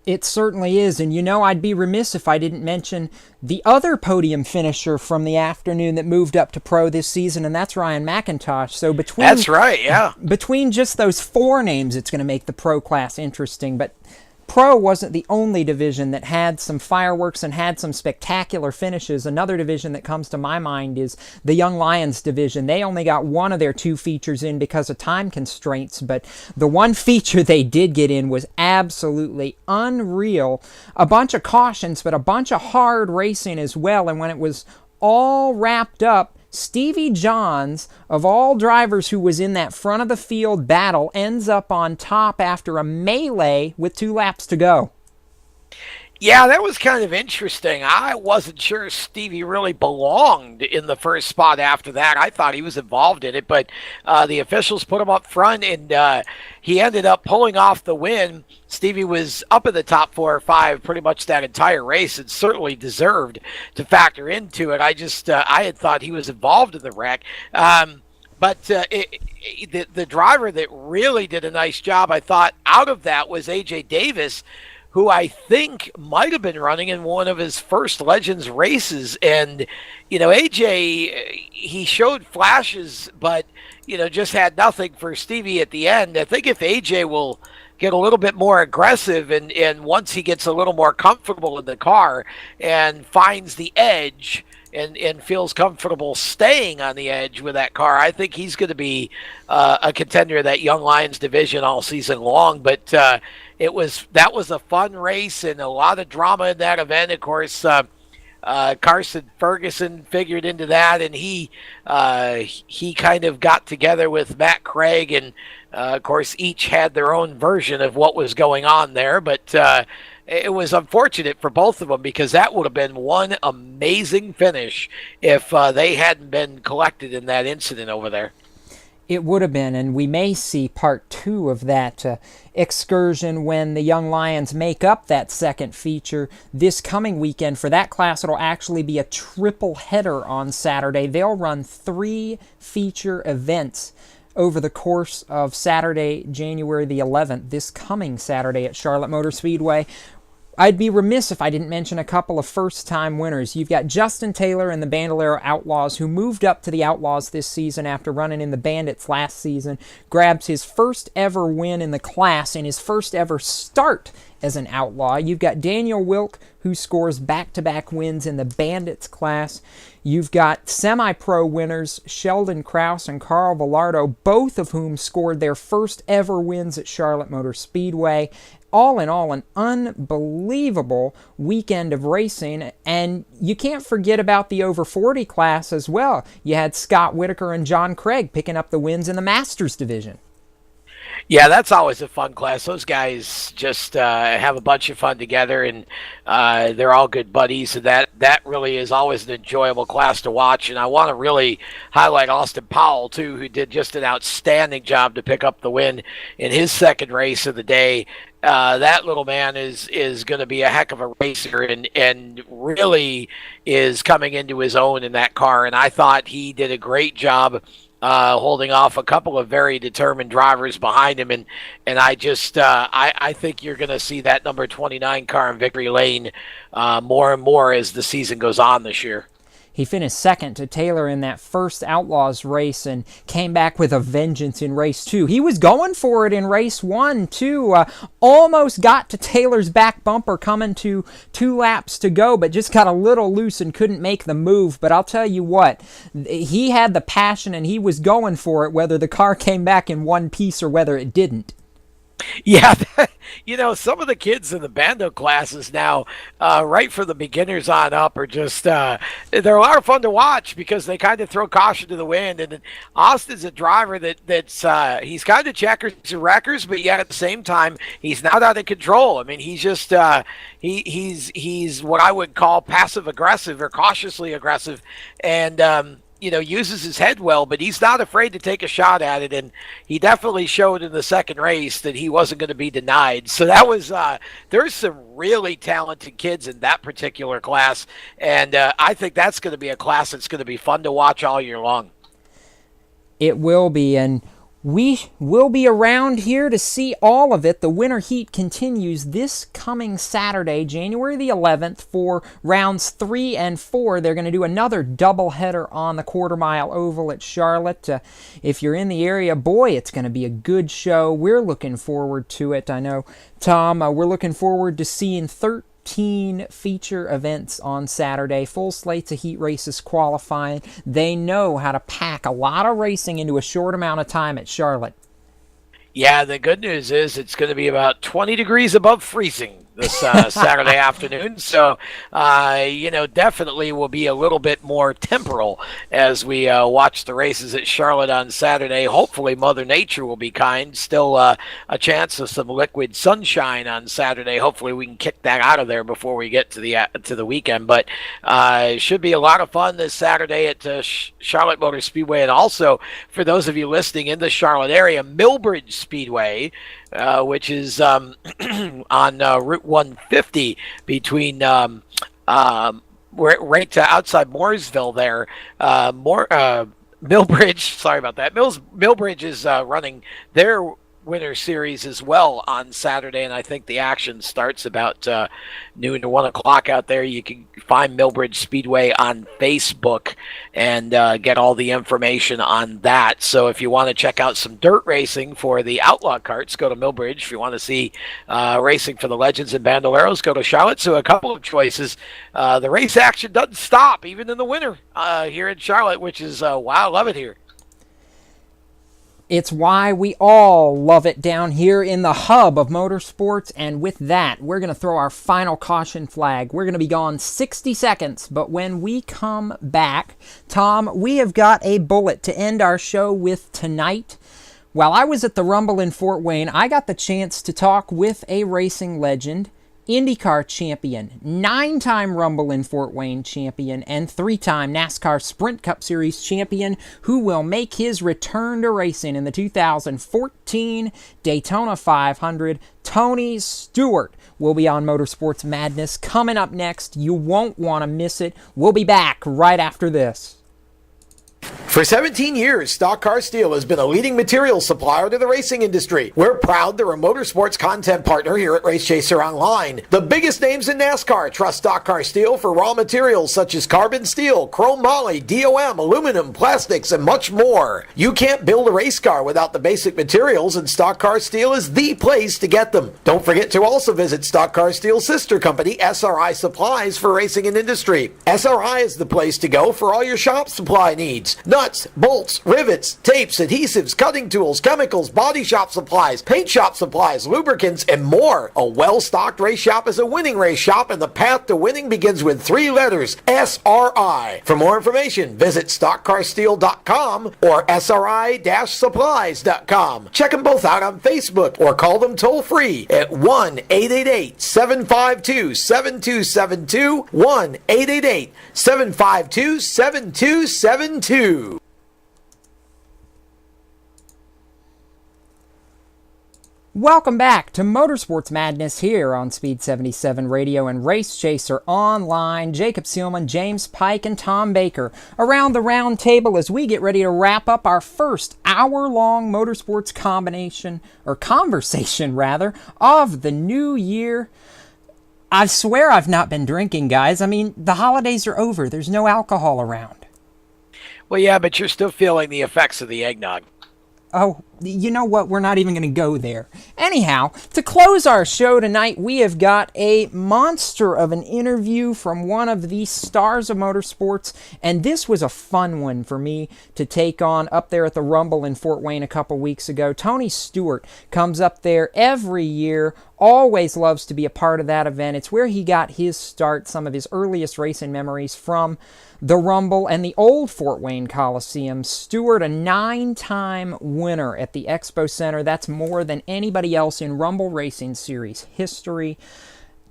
It certainly is, and I'd be remiss if I didn't mention the other podium finisher from the afternoon that moved up to pro this season, and that's Ryan McIntosh. So that's right, yeah. Between just those 4 names, it's going to make the pro class interesting, but Pro wasn't the only division that had some fireworks and had some spectacular finishes. Another division that comes to my mind is the Young Lions division. They only got one of their 2 features in because of time constraints, but the one feature they did get in was absolutely unreal. A bunch of cautions, but a bunch of hard racing as well, and when it was all wrapped up, Stevie Johns, of all drivers who was in that front of the field battle, ends up on top after a melee with 2 laps to go. Yeah, that was kind of interesting. I wasn't sure Stevie really belonged in the first spot after that. I thought he was involved in it, but the officials put him up front, and he ended up pulling off the win. Stevie was up in the top 4 or 5 pretty much that entire race, and certainly deserved to factor into it. I had thought he was involved in the wreck. But the driver that really did a nice job, I thought, out of that was A.J. Davis, who I think might have been running in one of his first Legends races. And, AJ, he showed flashes, but, just had nothing for Stevie at the end. I think if AJ will get a little bit more aggressive and once he gets a little more comfortable in the car and finds the edge and feels comfortable staying on the edge with that car, I think he's going to be a contender of that Young Lions division all season long. But that was a fun race and a lot of drama in that event. Of course, Carson Ferguson figured into that, and he kind of got together with Matt Craig, and of course each had their own version of what was going on there. But it was unfortunate for both of them because that would have been one amazing finish if they hadn't been collected in that incident over there. It would have been, and we may see part 2 of that excursion when the Young Lions make up that second feature this coming weekend. For that class, it'll actually be a triple header on Saturday. They'll run 3 feature events over the course of Saturday, January the 11th, this coming Saturday at Charlotte Motor Speedway. I'd be remiss if I didn't mention a couple of first-time winners. You've got Justin Taylor and the Bandolero Outlaws, who moved up to the Outlaws this season after running in the Bandits last season, grabs his first ever win in the class and his first ever start as an Outlaw. You've got Daniel Wilk, who scores back-to-back wins in the Bandits class. You've got semi-pro winners Sheldon Krause and Carl Villardo, both of whom scored their first ever wins at Charlotte Motor Speedway. All in all, an unbelievable weekend of racing, and you can't forget about the over 40 class as well. You had Scott Whitaker and John Craig picking up the wins in the Masters division. Yeah, that's always a fun class. Those guys just have a bunch of fun together, and they're all good buddies, and that really is always an enjoyable class to watch. And I want to really highlight Austin Powell, too, who did just an outstanding job to pick up the win in his second race of the day. That little man is going to be a heck of a racer and really is coming into his own in that car. And I thought he did a great job holding off a couple of very determined drivers behind him. And I just I think you're going to see that number 29 car in victory lane more and more as the season goes on this year. He finished second to Taylor in that first Outlaws race and came back with a vengeance in race 2. He was going for it in race 1, too. Almost got to Taylor's back bumper coming to 2 laps to go, but just got a little loose and couldn't make the move. But I'll tell you what, he had the passion and he was going for it, whether the car came back in one piece or whether it didn't. Yeah, some of the kids in the bando classes now, right from the beginners on up, are just they're a lot of fun to watch because they kind of throw caution to the wind. And Austin's a driver that's he's kind of checkers and wreckers, but yet at the same time he's not out of control. I mean, he's just he's what I would call passive aggressive or cautiously aggressive, and uses his head well, but he's not afraid to take a shot at it. And he definitely showed in the second race that he wasn't going to be denied. So that was, there's some really talented kids in that particular class. And I think that's going to be a class that's going to be fun to watch all year long. It will be, and we will be around here to see all of it. The winter heat continues this coming Saturday, January the 11th, for rounds 3 and 4. They're going to do another doubleheader on the quarter-mile oval at Charlotte. If you're in the area, boy, it's going to be a good show. We're looking forward to it. I know, Tom, we're looking forward to seeing 13 feature events on Saturday, full slates of heat races qualifying. They know how to pack a lot of racing into a short amount of time at Charlotte. Yeah, the good news is it's going to be about 20 degrees above freezing this Saturday afternoon. So, definitely will be a little bit more temporal as we watch the races at Charlotte on Saturday. Hopefully Mother Nature will be kind. Still a chance of some liquid sunshine on Saturday. Hopefully we can kick that out of there before we get to the weekend. But it should be a lot of fun this Saturday at Charlotte Motor Speedway. And also, for those of you listening in the Charlotte area, Millbridge Speedway, which is on Route 150 between right outside Mooresville there. Millbridge, sorry about that. Millbridge is running their winter series as well on Saturday, and I think the action starts about noon to 1 o'clock out there. You can find Millbridge Speedway on Facebook and get all the information on that. So if you want to check out some dirt racing for the Outlaw carts, go to Millbridge. If you want to see racing for the Legends and Bandoleros, go to Charlotte. So a couple of choices. The race action doesn't stop even in the winter here in Charlotte, which is wow, I love it here. It's why we all love it down here in the hub of motorsports. And with that, we're going to throw our final caution flag. We're going to be gone 60 seconds. But when we come back, Tom, we have got a bullet to end our show with tonight. While I was at the Rumble in Fort Wayne, I got the chance to talk with a racing legend, IndyCar champion, 9-time Rumble in Fort Wayne champion, and 3-time NASCAR Sprint Cup Series champion, who will make his return to racing in the 2014 Daytona 500. Tony Stewart will be on Motorsports Madness coming up next. You won't want to miss it. We'll be back right after this. For 17 years, Stock Car Steel has been a leading material supplier to the racing industry. We're proud they're a motorsports content partner here at Race Chaser Online. The biggest names in NASCAR trust Stock Car Steel for raw materials such as carbon steel, chrome moly, DOM, aluminum, plastics, and much more. You can't build a race car without the basic materials, and Stock Car Steel is the place to get them. Don't forget to also visit Stock Car Steel's sister company, SRI Supplies, for racing and industry. SRI is the place to go for all your shop supply needs. Nuts, bolts, rivets, tapes, adhesives, cutting tools, chemicals, body shop supplies, paint shop supplies, lubricants, and more. A well-stocked race shop is a winning race shop, and the path to winning begins with 3 letters, SRI. For more information, visit stockcarsteel.com or SRI-supplies.com. Check them both out on Facebook or call them toll-free at 1-888-752-7272, 1-888-752-7272. Welcome back to Motorsports Madness here on Speed77 Radio and Race Chaser Online. Jacob Seelman, James Pike, and Tom Baker around the round table as we get ready to wrap up our first hour-long motorsports conversation of the new year. I swear I've not been drinking, guys. I mean, the holidays are over. There's no alcohol around. Well, yeah, but you're still feeling the effects of the eggnog. Oh, you know what? We're not even going to go there. Anyhow, to close our show tonight, we have got a monster of an interview from one of the stars of motorsports, and this was a fun one for me to take on up there at the Rumble in Fort Wayne a couple weeks ago. Tony Stewart comes up there every year, always loves to be a part of that event. It's where he got his start, some of his earliest racing memories from the Rumble and the old Fort Wayne Coliseum. Stewart, a 9-time winner at the Expo Center. That's more than anybody else in Rumble Racing Series history.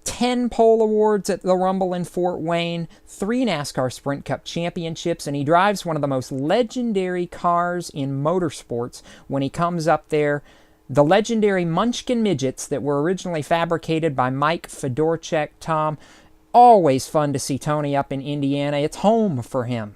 10 pole awards at the Rumble in Fort Wayne, 3 NASCAR Sprint Cup championships, and he drives one of the most legendary cars in motorsports when he comes up there. The legendary Munchkin Midgets that were originally fabricated by Mike Fedorchak. Tom, always fun to see Tony up in Indiana. It's home for him.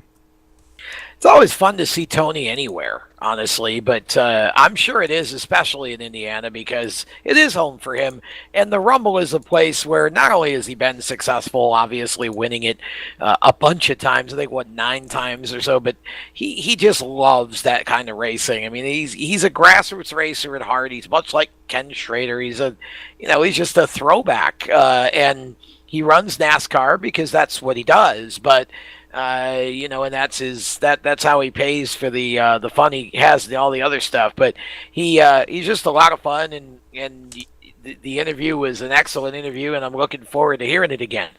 It's always fun to see Tony anywhere, honestly, but I'm sure it is, especially in Indiana, because it is home for him. And the Rumble is a place where not only has he been successful, obviously winning it a bunch of times, I think, 9 times or so, but he just loves that kind of racing. I mean, he's a grassroots racer at heart. He's much like Ken Schrader. He's just a throwback, and he runs NASCAR because that's what he does, but and that's how he pays for the fun he has and all the other stuff. But he's just a lot of fun, and the interview was an excellent interview, and I'm looking forward to hearing it again.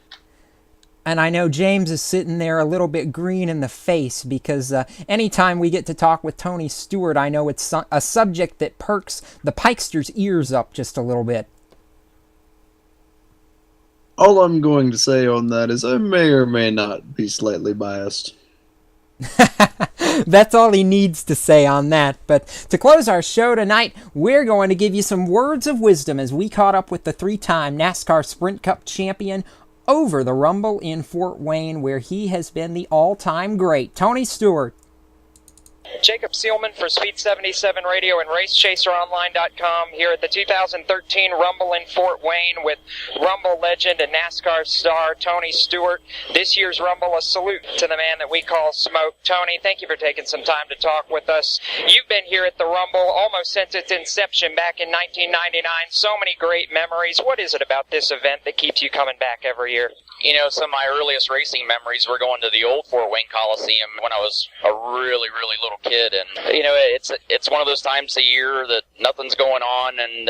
And I know James is sitting there a little bit green in the face because anytime we get to talk with Tony Stewart, I know it's a subject that perks the Pikester's ears up just a little bit. All I'm going to say on that is I may or may not be slightly biased. That's all he needs to say on that. But to close our show tonight, we're going to give you some words of wisdom as we caught up with the 3-time NASCAR Sprint Cup champion over the Rumble in Fort Wayne, where he has been the all-time great. Tony Stewart. Jacob Seelman for Speed77 Radio and RaceChaserOnline.com here at the 2013 Rumble in Fort Wayne with Rumble legend and NASCAR star Tony Stewart. This year's Rumble, a salute to the man that we call Smoke. Tony, thank you for taking some time to talk with us. You've been here at the Rumble almost since its inception back in 1999. So many great memories. What is it about this event that keeps you coming back every year? You know, some of my earliest racing memories were going to the old Fort Wayne Coliseum when I was a really, really little kid. And, it's one of those times a year that nothing's going on. And,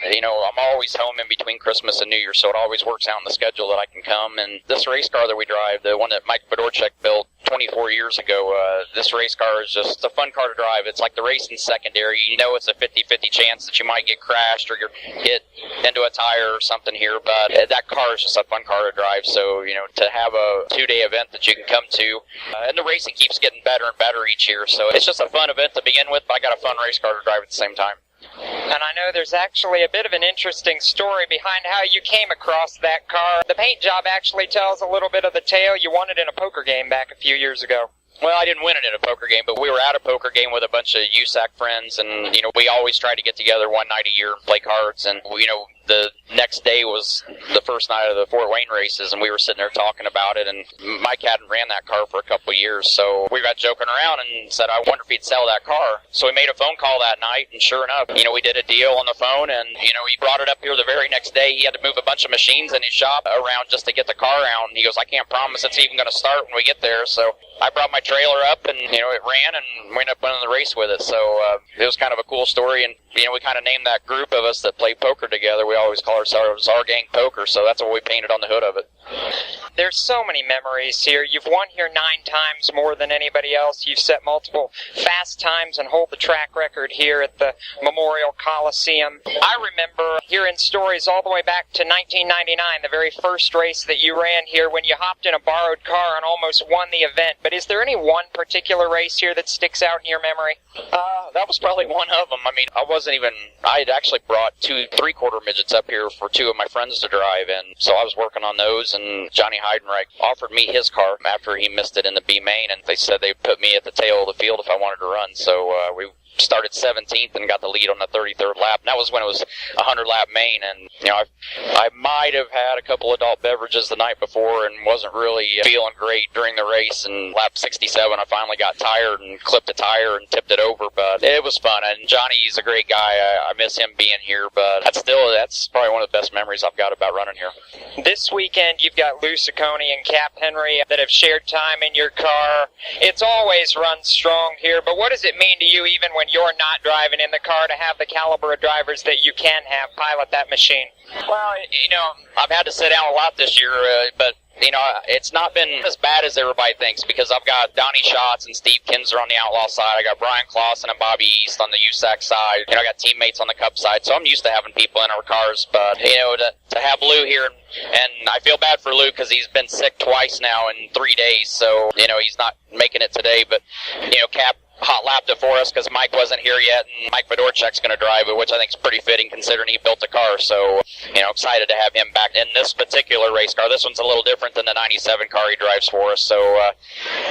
I'm always home in between Christmas and New Year, so it always works out in the schedule that I can come. And this race car that we drive, the one that Mike Fedorchak built 24 years ago, this race car is just a fun car to drive. It's like the racing secondary. You know it's a 50-50 chance that you might get crashed or hit into a tire or something here, but that car is just a fun car to drive. So, to have a 2-day event that you can come to, and the racing keeps getting better and better each year. So it's just a fun event to begin with, but I got a fun race car to drive at the same time. And I know there's actually a bit of an interesting story behind how you came across that car. The paint job actually tells a little bit of the tale. You won it in a poker game back a few years ago. Well, I didn't win it in a poker game, but we were at a poker game with a bunch of USAC friends, and, we always try to get together one night a year and play cards, and, the next day was the first night of the Fort Wayne races, and we were sitting there talking about it, and Mike hadn't ran that car for a couple of years, so we got joking around and said, I wonder if he'd sell that car. So we made a phone call that night, and sure enough, we did a deal on the phone, and, he brought it up here the very next day. He had to move a bunch of machines in his shop around just to get the car out, and he goes, I can't promise it's even going to start when we get there, so I brought my trailer up, and, it ran, and we ended up winning the race with it, so it was kind of a cool story, and, we kind of named that group of us that play poker together. We always call ourselves Our Gang Poker, so that's what we painted on the hood of it. There's so many memories here. You've won here 9 times more than anybody else. You've set multiple fast times and hold the track record here at the Memorial Coliseum. I remember hearing stories all the way back to 1999, the very first race that you ran here, when you hopped in a borrowed car and almost won the event. But is there any one particular race here that sticks out in your memory? That was probably one of them. I had actually brought 2 3/4 midgets up here for 2 of my friends to drive, and so I was working on those, and Johnny Heidenreich offered me his car after he missed it in the B main, and they said they'd put me at the tail of the field if I wanted to run, so we started 17th and got the lead on the 33rd lap. And that was when it was a 100-lap main. And, I might have had a couple adult beverages the night before and wasn't really feeling great during the race. And lap 67, I finally got tired and clipped a tire and tipped it over. But it was fun. And Johnny's a great guy. I miss him being here. But that's probably one of the best memories I've got about running here. This weekend, you've got Lou Ciccone and Cap Henry that have shared time in your car. It's always run strong here, but what does it mean to you, even when you're not driving in the car, to have the caliber of drivers that you can have pilot that machine? Well, I've had to sit down a lot this year, but it's not been as bad as everybody thinks, because I've got Donnie Schatz and Steve Kinzer on the Outlaw side. I got Brian Clausen and Bobby East on the USAC side. I got teammates on the Cup side, so I'm used to having people in our cars. But, to have Lou here, and I feel bad for Lou because he's been sick twice now in 3 days, so, he's not making it today. But, Cap hot lapped it for us because Mike wasn't here yet, and Mike Fedorchak's going to drive it, which I think is pretty fitting considering he built the car. So, excited to have him back in this particular race car. This one's a little different than the 97 car he drives for us. So,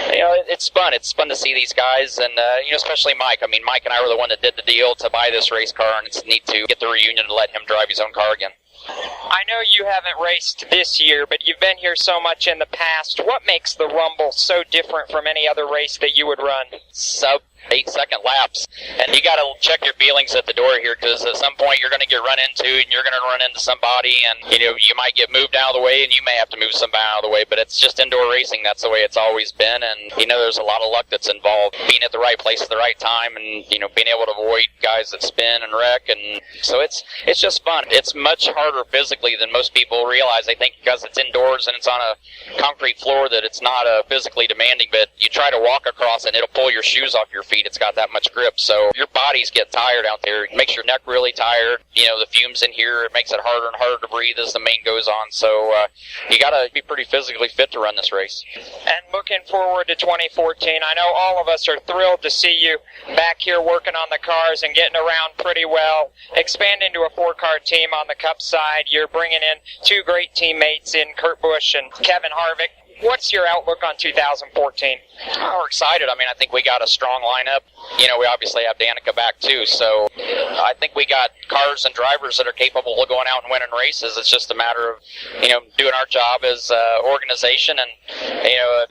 it's fun. It's fun to see these guys, and, especially Mike. I mean, Mike and I were the one that did the deal to buy this race car, and it's neat to get the reunion and let him drive his own car again. I know you haven't raced this year, but you've been here so much in the past. What makes the Rumble so different from any other race that you would run? Sub 8-second laps, and you got to check your feelings at the door here, because at some point you're going to get run into, and you're going to run into somebody, and you might get moved out of the way, and you may have to move somebody out of the way. But it's just indoor racing. That's the way it's always been, and there's a lot of luck that's involved, being at the right place at the right time, and being able to avoid guys that spin and wreck. And so it's just fun. It's much harder physically than most people realize. They think because it's indoors and it's on a concrete floor that it's not physically demanding, but you try to walk across it and it'll pull your shoes off your feet. It's got that much grip, so your bodies get tired out there. It makes your neck really tired. The fumes in here, it makes it harder and harder to breathe as the main goes on. So you got to be pretty physically fit to run this race. And looking forward to 2014, I know all of us are thrilled to see you back here working on the cars and getting around pretty well. Expanding to a 4-car team on the Cup side, you're bringing in 2 great teammates in Kurt Busch and Kevin Harvick. What's your outlook on 2014? We're excited. I mean, I think we got a strong lineup. We obviously have Danica back too, so I think we got cars and drivers that are capable of going out and winning races. It's just a matter of, doing our job as organization. And,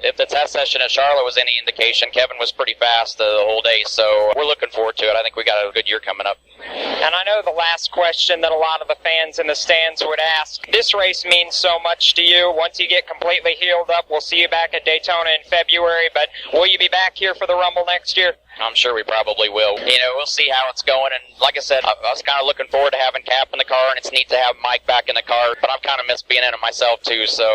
if the test session at Charlotte was any indication, Kevin was pretty fast the whole day, so we're looking forward to it. I think we got a good year coming up. And I know the last question that a lot of the fans in the stands would ask, this race means so much to you. Once you get completely healed up, we'll see you back at Daytona in February, but will you be back here for the Rumble next year? I'm sure we probably will. We'll see how it's going. And like I said, I was kind of looking forward to having Cap in the car, and it's neat to have Mike back in the car. But I've kind of missed being in it myself, too. So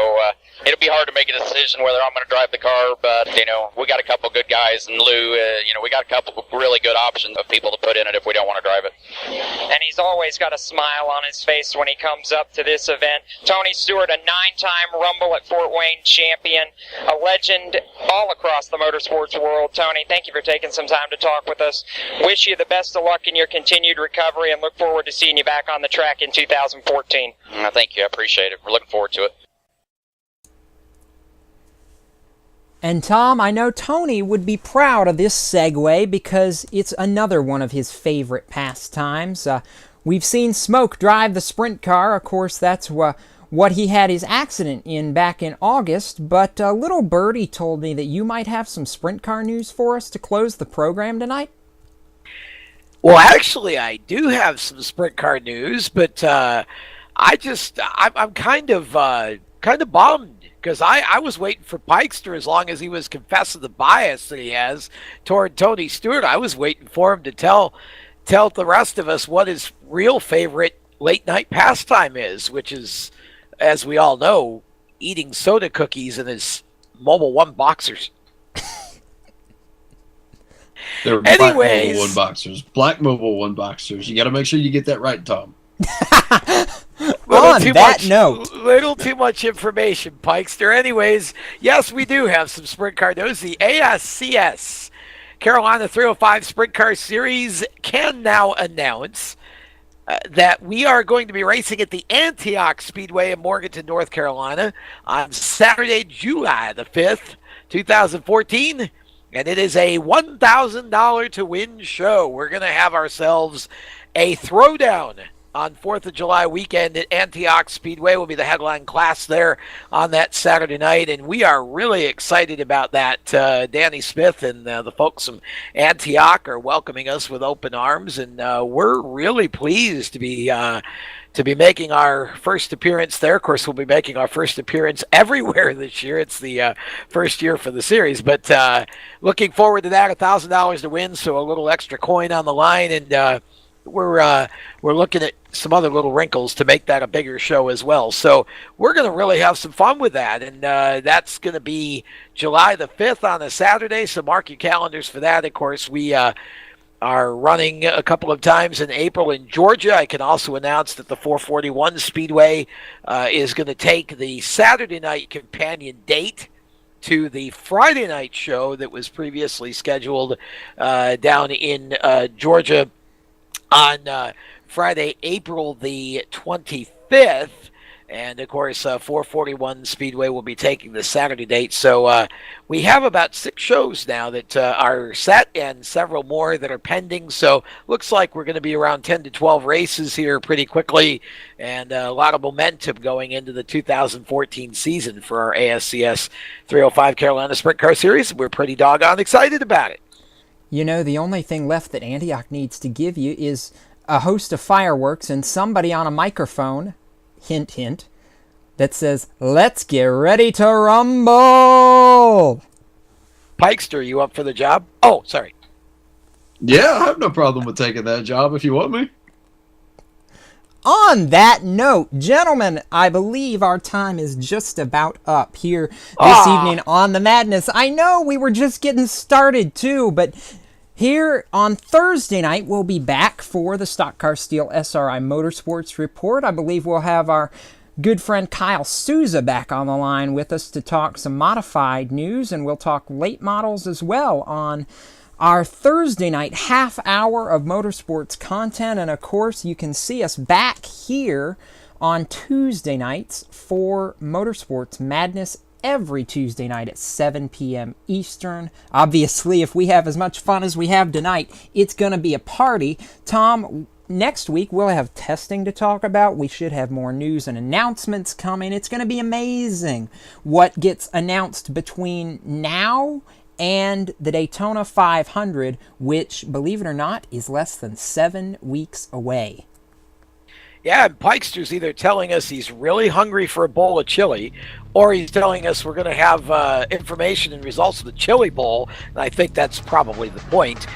it'll be hard to make a decision whether I'm going to drive the car. But, we got a couple good guys. And Lou, we got a couple really good options of people to put in it if we don't want to drive it. And he's always got a smile on his face when he comes up to this event. Tony Stewart, a 9-time Rumble at Fort Wayne champion, a legend all across the motorsports world. Tony, thank you for taking some time to talk with us. Wish you the best of luck in your continued recovery and look forward to seeing you back on the track in 2014. Thank you. I appreciate it. We're looking forward to it. And Tom, I know Tony would be proud of this segue because it's another one of his favorite pastimes. We've seen Smoke drive the sprint car. Of course, that's what he had his accident in back in August, but little Birdie told me that you might have some sprint car news for us to close the program tonight. Well, actually, I do have some sprint car news, but I'm kind of bummed because I was waiting for Pikester as long as he was confessing the bias that he has toward Tony Stewart. I was waiting for him to tell the rest of us what his real favorite late night pastime is, which is, as we all know, eating soda cookies in his Mobil 1 boxers. They're Black Mobil 1 boxers. Black Mobil 1 boxers. You got to make sure you get that right, Tom. Little too much information, Pikester. Anyways, yes, we do have some sprint car news. The ASCS Carolina 305 Sprint Car Series can now announce that we are going to be racing at the Antioch Speedway in Morganton, North Carolina on Saturday, July the 5th, 2014. And it is a $1,000 to win show. We're going to have ourselves a throwdown on 4th of July weekend at Antioch Speedway. Will be the headline class there on that Saturday night, and we are really excited about that. Danny Smith and the folks from Antioch are welcoming us with open arms, and we're really pleased to be making our first appearance there. Of course, we'll be making our first appearance everywhere this year. It's the first year for the series, but looking forward to that. $1,000 to win, so a little extra coin on the line, and we're looking at some other little wrinkles to make that a bigger show as well. So we're going to really have some fun with that, and that's going to be July the 5th on a Saturday, so mark your calendars for that. Of course, we are running a couple of times in April in Georgia. I can also announce that the 441 Speedway is going to take the Saturday night companion date to the Friday night show that was previously scheduled down in Georgia on Friday, April the 25th. And, of course, 441 Speedway will be taking the Saturday date. So we have about 6 shows now that are set and several more that are pending. So looks like we're going to be around 10 to 12 races here pretty quickly, and a lot of momentum going into the 2014 season for our ASCS 305 Carolina Sprint Car Series. We're pretty doggone excited about it. You know, the only thing left that Antioch needs to give you is a host of fireworks and somebody on a microphone, hint, hint, that says, "Let's get ready to rumble." Pikester, you up for the job? Oh, sorry. Yeah, I have no problem with taking that job if you want me. On that note, gentlemen, I believe our time is just about up here this evening on The Madness. I know we were just getting started too, but here on Thursday night, we'll be back for the Stock Car Steel SRI Motorsports Report. I believe we'll have our good friend Kyle Souza back on the line with us to talk some modified news, and we'll talk late models as well on our Thursday night half hour of motorsports content. And of course, you can see us back here on Tuesday nights for Motorsports Madness every Tuesday night at 7 p.m. Eastern. Obviously, if we have as much fun as we have tonight, it's going to be a party. Tom, next week we'll have testing to talk about. We should have more news and announcements coming. It's going to be amazing what gets announced between now and the Daytona 500, which, believe it or not, is less than 7 weeks away. Yeah, and Pikester's either telling us he's really hungry for a bowl of chili, or he's telling us we're going to have information and results of the Chili Bowl, and I think that's probably the point.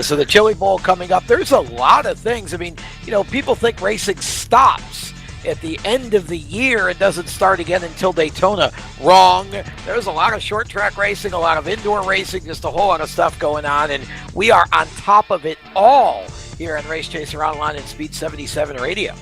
So the Chili Bowl coming up, there's a lot of things. I mean, you know, people think racing stops at the end of the year and doesn't start again until Daytona. Wrong. There's a lot of short track racing, a lot of indoor racing, just a whole lot of stuff going on, and we are on top of it all here on Race Chaser Online and Speed77 Radio.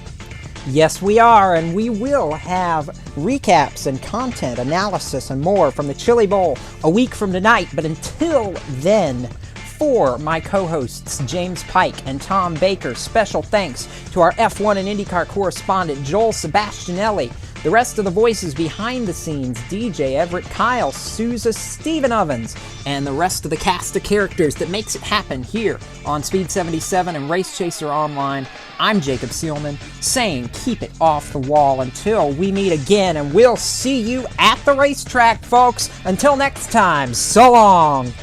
Yes, we are, and we will have recaps and content, analysis, and more from the Chili Bowl a week from tonight. But until then, for my co-hosts James Pike and Tom Baker, special thanks to our F1 and IndyCar correspondent Joel Sebastianelli, the rest of the voices behind the scenes, DJ Everett, Kyle Souza, Stephen Ovens, and the rest of the cast of characters that makes it happen here on Speed77 and Race Chaser Online. I'm Jacob Seelman, saying keep it off the wall until we meet again, and we'll see you at the racetrack, folks. Until next time, so long!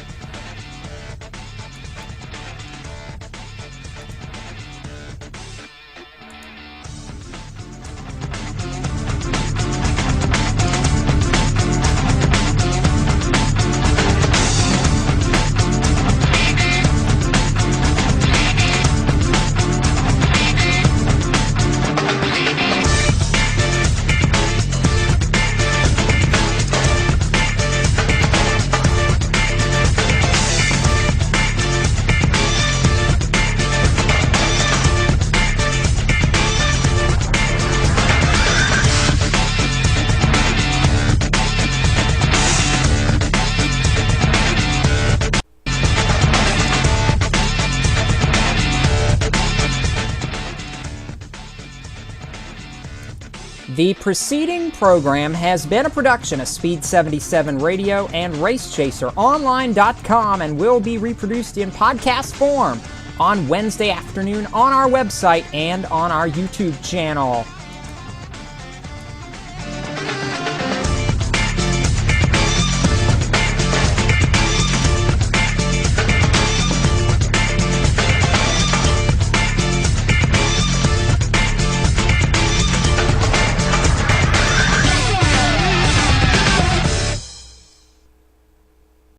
The preceding program has been a production of Speed77 Radio and RaceChaserOnline.com and will be reproduced in podcast form on Wednesday afternoon on our website and on our YouTube channel.